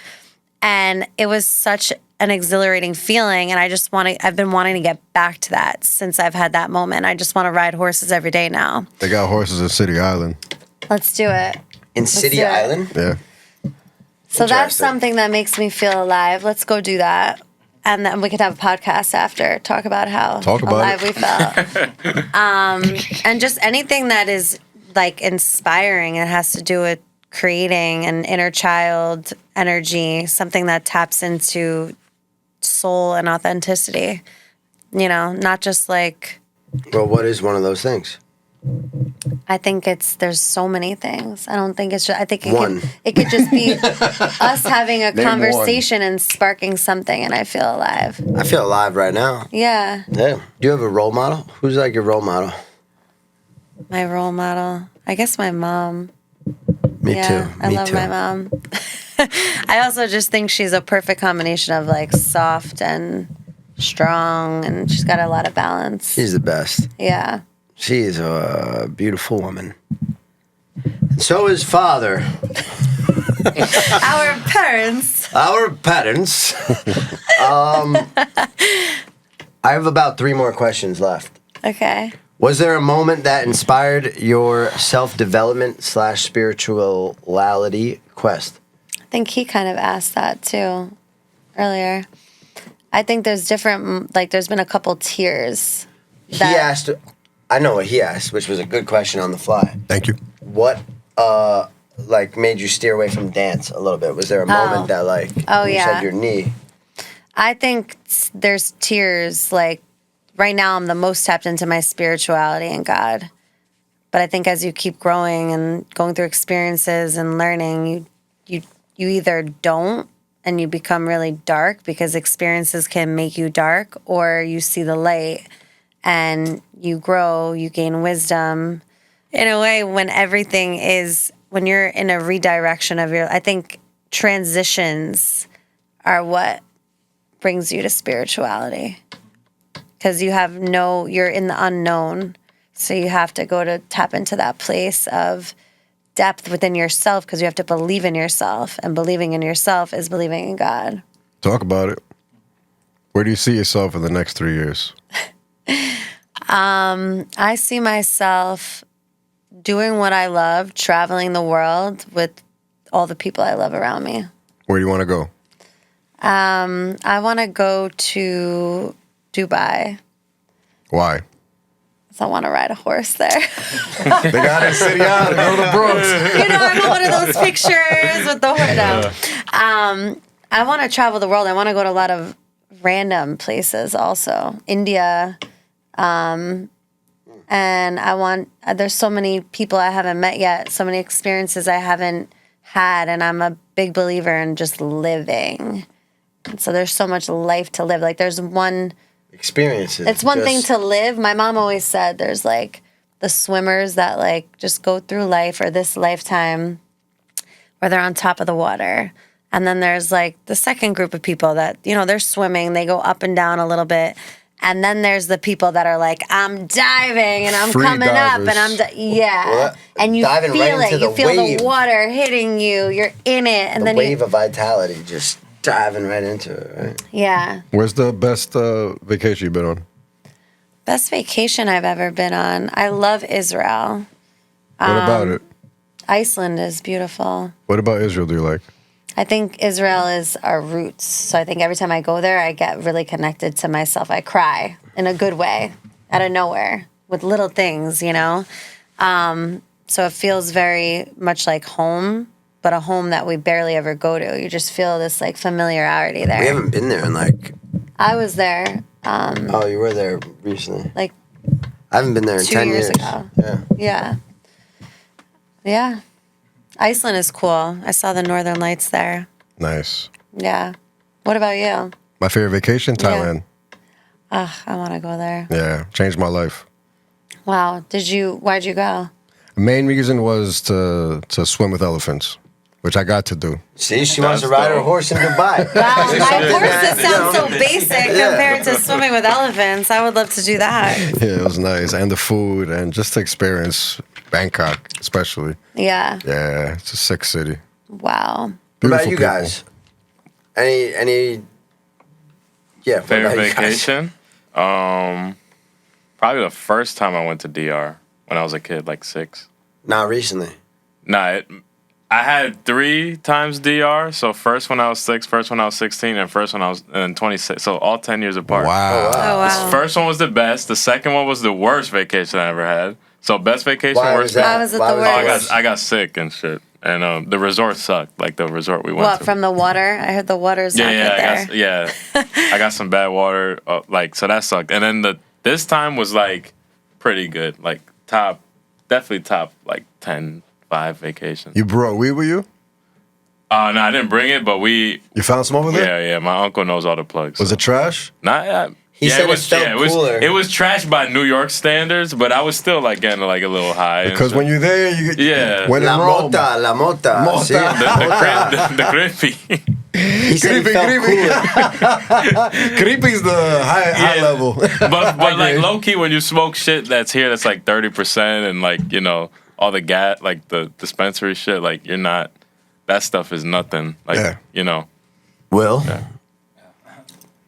Speaker 3: And it was such an exhilarating feeling, and I've been wanting to get back to that since I've had that moment. I just want to ride horses every day now.
Speaker 2: They got horses in City Island.
Speaker 3: Let's do it.
Speaker 1: In City
Speaker 3: do it.
Speaker 1: Island?
Speaker 2: Yeah.
Speaker 3: So that's
Speaker 1: Interesting.
Speaker 3: something that makes me feel alive. Let's go do that. And then we could have a podcast after, talk about how
Speaker 2: Talk about
Speaker 3: alive
Speaker 2: it.
Speaker 3: we felt. And just anything that is like inspiring and has to do with creating an inner child energy, something that taps into soul and authenticity. You know, not just like,
Speaker 1: Well, what is one of those things?
Speaker 3: I think there's so many things. I don't think it's just, I think
Speaker 1: One.
Speaker 3: it could just be us having a
Speaker 2: Name
Speaker 3: conversation and sparking something, and I feel alive.
Speaker 1: I feel alive right now.
Speaker 3: Yeah.
Speaker 1: Yeah. Do you have a role model? Who's like your role model?
Speaker 3: My role model, I guess my mom.
Speaker 1: Me
Speaker 3: Yeah,
Speaker 1: too.
Speaker 3: I
Speaker 1: Me
Speaker 3: love
Speaker 1: too.
Speaker 3: my mom. I also just think she's a perfect combination of like soft and strong, and she's got a lot of balance.
Speaker 1: She's the best.
Speaker 3: Yeah.
Speaker 1: She is a beautiful woman. And so is father.
Speaker 3: Our parents.
Speaker 1: Our parents. I have about 3 more questions left.
Speaker 3: Okay.
Speaker 1: Was there a moment that inspired your self-development / spirituality quest?
Speaker 3: I think he kind of asked that too earlier. I think there's different, like there's been a couple tiers.
Speaker 1: He asked, I know what he asked, which was a good question on the fly.
Speaker 2: Thank you.
Speaker 1: What, like, made you steer away from dance a little bit? Was there a moment that, like,
Speaker 3: Oh,
Speaker 1: you
Speaker 3: yeah.
Speaker 1: said your knee?
Speaker 3: I think there's tiers. Like right now, I'm the most tapped into my spirituality and God. But I think as you keep growing and going through experiences and learning, you either don't and you become really dark because experiences can make you dark, or you see the light and you grow, you gain wisdom. In a way, when you're in a redirection of I think transitions are what brings you to spirituality. Because you're in the unknown. So you have to go to tap into that place of depth within yourself, because you have to believe in yourself. And believing in yourself is believing in God.
Speaker 2: Talk about it. Where do you see yourself in the next 3 years?
Speaker 3: I see myself doing what I love, traveling the world with all the people I love around me.
Speaker 2: Where do you want to go?
Speaker 3: I want to go to Dubai.
Speaker 2: Why?
Speaker 3: So I want to ride a horse there.
Speaker 2: They got it in City Island. Go to the Bronx.
Speaker 3: I want one of those pictures with the horse. No. I want to travel the world. I want to go to a lot of random places also. India. And there's so many people I haven't met yet, so many experiences I haven't had, and I'm a big believer in just living. And so there's so much life to live. Like there's one...
Speaker 1: Experiences.
Speaker 3: It's one thing to live. My mom always said there's like the swimmers that like just go through life or this lifetime or they're on top of the water. And then there's like the second group of people that, you know, they're swimming, they go up and down a little bit. And then there's the people that are like, I'm diving and I'm
Speaker 2: Free
Speaker 3: coming up
Speaker 2: divers.
Speaker 3: and yeah.
Speaker 1: Well,
Speaker 3: And you
Speaker 1: diving
Speaker 3: feel
Speaker 1: right
Speaker 3: it.
Speaker 1: into
Speaker 3: You
Speaker 1: the
Speaker 3: feel
Speaker 1: wave.
Speaker 3: the water hitting you. You're in it. And
Speaker 1: The
Speaker 3: then
Speaker 1: wave
Speaker 3: you,
Speaker 1: of vitality, just diving right into it, right?
Speaker 3: yeah.
Speaker 2: Where's the best vacation you've been on?
Speaker 3: Best vacation I've ever been on. I love Israel.
Speaker 2: What about it?
Speaker 3: Iceland is beautiful.
Speaker 2: What about Israel do you like?
Speaker 3: I think Israel is our roots. So I think every time I go there, I get really connected to myself. I cry in a good way, out of nowhere, with little things, you know? So it feels very much like home, but a home that we barely ever go to. You just feel this like familiarity there.
Speaker 1: We haven't been there in like,
Speaker 3: I was there
Speaker 1: oh, you were there recently.
Speaker 3: like
Speaker 1: I haven't been there in
Speaker 3: 2
Speaker 1: 10
Speaker 3: years
Speaker 1: years.
Speaker 3: ago.
Speaker 1: Yeah.
Speaker 3: Yeah. Yeah. Iceland is cool. I saw the northern lights there.
Speaker 2: Nice.
Speaker 3: Yeah. What about you?
Speaker 2: My favorite vacation, Thailand.
Speaker 3: Ugh, I want to go there.
Speaker 2: Yeah, changed my life.
Speaker 3: Wow. Why'd you go?
Speaker 2: The main reason was to swim with elephants, which I got to do.
Speaker 1: See, she wants to
Speaker 4: That's
Speaker 1: ride her
Speaker 4: dope.
Speaker 1: horse in Dubai.
Speaker 3: Wow, my horses
Speaker 1: Yeah.
Speaker 3: sound so basic compared to swimming with elephants. I would love to do that.
Speaker 2: Yeah, it was nice. And the food and just to experience Bangkok, especially.
Speaker 3: Yeah.
Speaker 2: Yeah, it's a sick city.
Speaker 3: Wow.
Speaker 1: What about
Speaker 2: Beautiful
Speaker 1: you
Speaker 2: people.
Speaker 1: guys? Any yeah, what
Speaker 4: Favorite
Speaker 1: about you guys?
Speaker 4: vacation? Probably the first time I went to DR when I was a kid, like 6.
Speaker 1: Not recently.
Speaker 4: Nah, I had 3 times DR. So first when I was 6, first when I was 16, and first when I was 26. So all 10 years apart.
Speaker 2: Wow.
Speaker 3: Oh, wow.
Speaker 4: First one was the best. The second one was the worst vacation I ever had. So best vacation,
Speaker 1: Why
Speaker 4: worst
Speaker 1: was that?
Speaker 3: Why was it
Speaker 1: Why
Speaker 3: the
Speaker 1: was
Speaker 4: Oh,
Speaker 3: worst?
Speaker 4: I got sick and shit. And the resort sucked. Like the resort we went
Speaker 3: What,
Speaker 4: to.
Speaker 3: from the water? I heard the water's not good there.
Speaker 4: I got some bad water. So that sucked. And then this time was like pretty good. Like definitely top like 10, 5 vacations.
Speaker 2: You brought weed with you?
Speaker 4: No, I didn't bring it, but we.
Speaker 2: You found some over there?
Speaker 4: Yeah. My uncle knows all the plugs.
Speaker 2: Was it trash?
Speaker 4: Not?
Speaker 1: He said it felt cooler.
Speaker 4: It was trash by New York standards, but I was still like getting like a little high. and
Speaker 2: Because
Speaker 4: shit.
Speaker 2: when you're there, you
Speaker 4: Yeah.
Speaker 2: when in Rome.
Speaker 1: La mota.
Speaker 2: Mota.
Speaker 1: See?
Speaker 4: the creepy.
Speaker 1: He said he felt
Speaker 2: Creepy.
Speaker 1: cooler.
Speaker 2: Creepy's the high
Speaker 4: Yeah.
Speaker 2: level.
Speaker 4: but like
Speaker 2: agree.
Speaker 4: low key, when you smoke shit that's here, that's like 30%, and like all the gas, like the dispensary shit, like you're not. That stuff is nothing. Like
Speaker 2: Yeah.
Speaker 1: Will?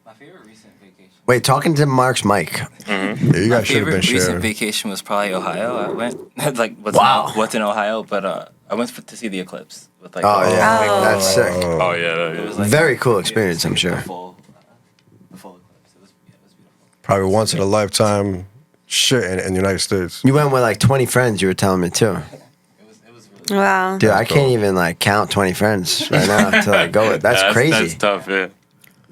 Speaker 5: My favorite recent vacation.
Speaker 1: Wait, talking to Mark's mic.
Speaker 2: Yeah, you
Speaker 5: My
Speaker 2: guys should have been
Speaker 5: favorite recent
Speaker 2: sharing.
Speaker 5: vacation was probably Ohio. I went like
Speaker 1: Wow.
Speaker 5: what's in Ohio, but I went to see the eclipse with like.
Speaker 1: Oh, yeah.
Speaker 3: Oh.
Speaker 1: That's sick.
Speaker 4: Oh yeah.
Speaker 5: It was like
Speaker 1: Very cool experience, I'm sure.
Speaker 5: The full eclipse. It was beautiful.
Speaker 2: Probably once in a lifetime shit in the United States.
Speaker 1: You went with like 20 friends, you were telling me too.
Speaker 5: It was really.
Speaker 3: Wow.
Speaker 1: Dude, I can't even like count 20 friends right now until I go with. That's crazy.
Speaker 4: That's tough. Yeah.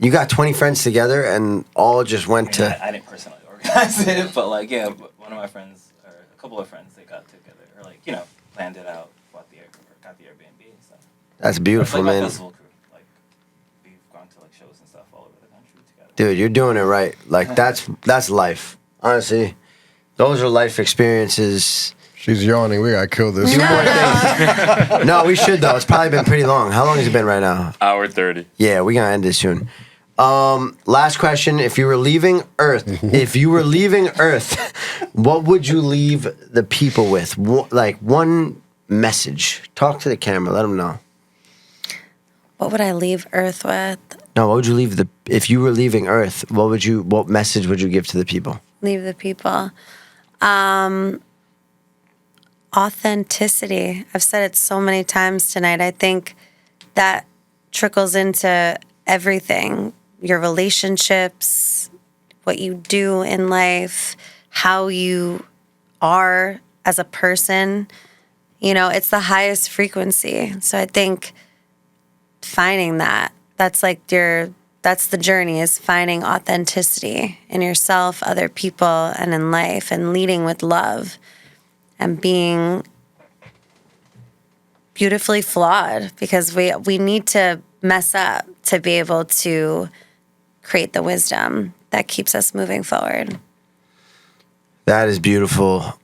Speaker 1: You got 20 friends together and all just went
Speaker 5: Yeah,
Speaker 1: to.
Speaker 5: I didn't personally organize it, but like one of my friends or a couple of friends, they got together or like planned it out, got the Airbnb and stuff.
Speaker 1: That's beautiful,
Speaker 5: Like my
Speaker 1: man.
Speaker 5: festival crew, like we've gone to like shows and stuff all over the country together.
Speaker 1: Dude, you're doing it right. Like that's life. Honestly, those are life experiences.
Speaker 2: She's yawning. We gotta kill this.
Speaker 1: No, we should though. It's probably been pretty long. How long has it been right now?
Speaker 4: Hour 30.
Speaker 1: Yeah, we're gonna end this soon. Last question. If you were leaving Earth, what would you leave the people with? Like one message. Talk to the camera. Let them know.
Speaker 3: What would I leave Earth with?
Speaker 1: No, what would you leave if you were leaving Earth? What message would you give to the people?
Speaker 3: Leave the people. Authenticity. I've said it so many times tonight. I think that trickles into everything. Your relationships, what you do in life, how you are as a person. It's the highest frequency. So I think finding that's the journey, is finding authenticity in yourself, other people, and in life, and leading with love and being beautifully flawed, because we need to mess up to be able to create the wisdom that keeps us moving forward.
Speaker 1: That is beautiful.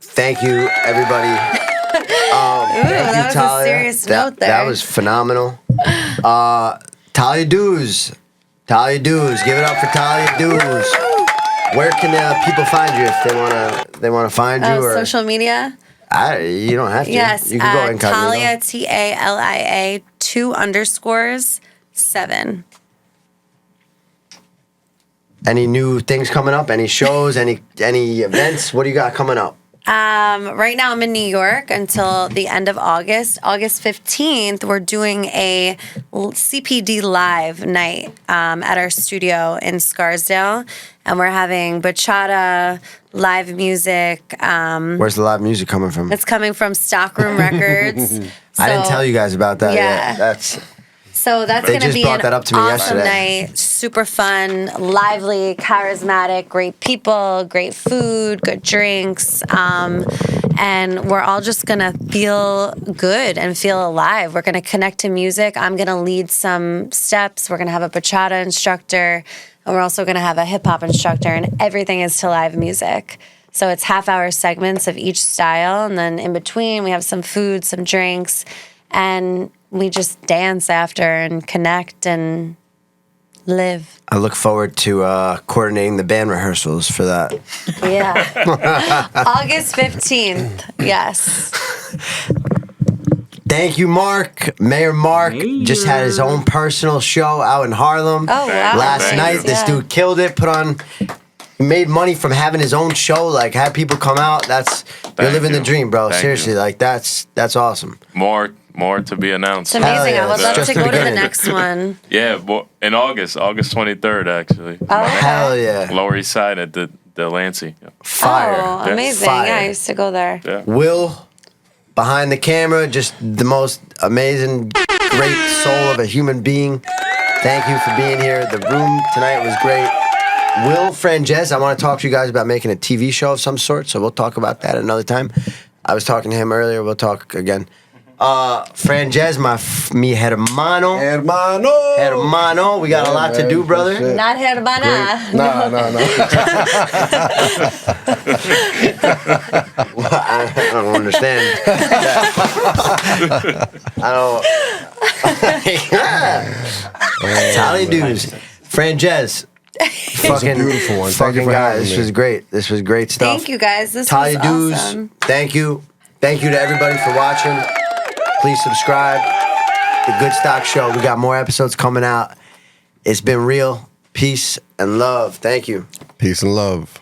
Speaker 1: Thank you, everybody. Thank you,
Speaker 3: that was a
Speaker 1: Talia.
Speaker 3: serious note there.
Speaker 1: That was phenomenal. Talia Doooz. Talia Doooz. Give it up for Talia Doooz. Where can people find you if they wanna find you? Or
Speaker 3: Social media?
Speaker 1: You don't have to.
Speaker 3: Yes.
Speaker 1: You can go incognito.
Speaker 3: Talia, TALIA 2_7.
Speaker 1: Any new things coming up? Any shows? Any events? What do you got coming up?
Speaker 3: Right now I'm in New York until the end of August. August 15th, we're doing a CPD live night at our studio in Scarsdale. And we're having bachata, live music.
Speaker 1: Where's the live music coming from?
Speaker 3: It's coming from Stockroom Records.
Speaker 1: I didn't tell you guys about that yet.
Speaker 3: So that's
Speaker 1: They
Speaker 3: going to
Speaker 1: just
Speaker 3: be
Speaker 1: brought
Speaker 3: an
Speaker 1: that up to me
Speaker 3: awesome
Speaker 1: yesterday.
Speaker 3: night. Super fun, lively, charismatic, great people, great food, good drinks. And we're all just going to feel good and feel alive. We're going to connect to music. I'm going to lead some steps. We're going to have a bachata instructor. And we're also going to have a hip-hop instructor. And everything is to live music. So it's half-hour segments of each style. And then in between, we have some food, some drinks. And we just dance after and connect and live.
Speaker 1: I look forward to coordinating the band rehearsals for that.
Speaker 3: Yeah. August 15th. Yes.
Speaker 1: Thank you, Marc. Mayor Marc just had his own personal show out in Harlem
Speaker 3: Oh, wow.
Speaker 1: last
Speaker 4: Thank
Speaker 1: night.
Speaker 4: you.
Speaker 1: This dude killed it. He made money from having his own show. Like, had people come out. You're living the
Speaker 4: you.
Speaker 1: dream, bro.
Speaker 4: Thank
Speaker 1: Seriously,
Speaker 4: you.
Speaker 1: like that's awesome.
Speaker 4: More to be announced.
Speaker 3: It's amazing.
Speaker 1: yeah,
Speaker 3: I would
Speaker 1: it's
Speaker 3: love
Speaker 1: just
Speaker 3: to
Speaker 1: the
Speaker 3: go to the
Speaker 1: beginning.
Speaker 3: next one.
Speaker 4: Yeah, in August 23rd, actually.
Speaker 3: Oh, okay.
Speaker 1: Hell yeah.
Speaker 4: Lower East Side at the Lancey.
Speaker 1: Fire.
Speaker 3: Oh, amazing.
Speaker 1: Fire.
Speaker 3: Yeah, I used to go there.
Speaker 4: Yeah.
Speaker 1: Will, behind the camera, just the most amazing, great soul of a human being. Thank you for being here. The room tonight was great. Will Franges, I want to talk to you guys about making a TV show of some sort, so we'll talk about that another time. I was talking to him earlier. We'll talk again. Franges, mi hermano. Hermano, we got a lot to do, brother.
Speaker 3: Not hermana.
Speaker 2: No.
Speaker 1: I don't understand. I don't. Talia Doooz. Franges. Fucking
Speaker 2: beautiful one. Thank you
Speaker 1: Fucking
Speaker 2: for
Speaker 1: guys,
Speaker 2: having
Speaker 1: this
Speaker 2: me.
Speaker 1: was great. This was great stuff.
Speaker 3: Thank you, guys. This
Speaker 1: Talia
Speaker 3: was
Speaker 1: Doooz,
Speaker 3: awesome.
Speaker 1: thank you. Thank you to everybody for watching. Please subscribe. The Goodstock Show. We got more episodes coming out. It's been real. Peace and love. Thank you.
Speaker 2: Peace and love.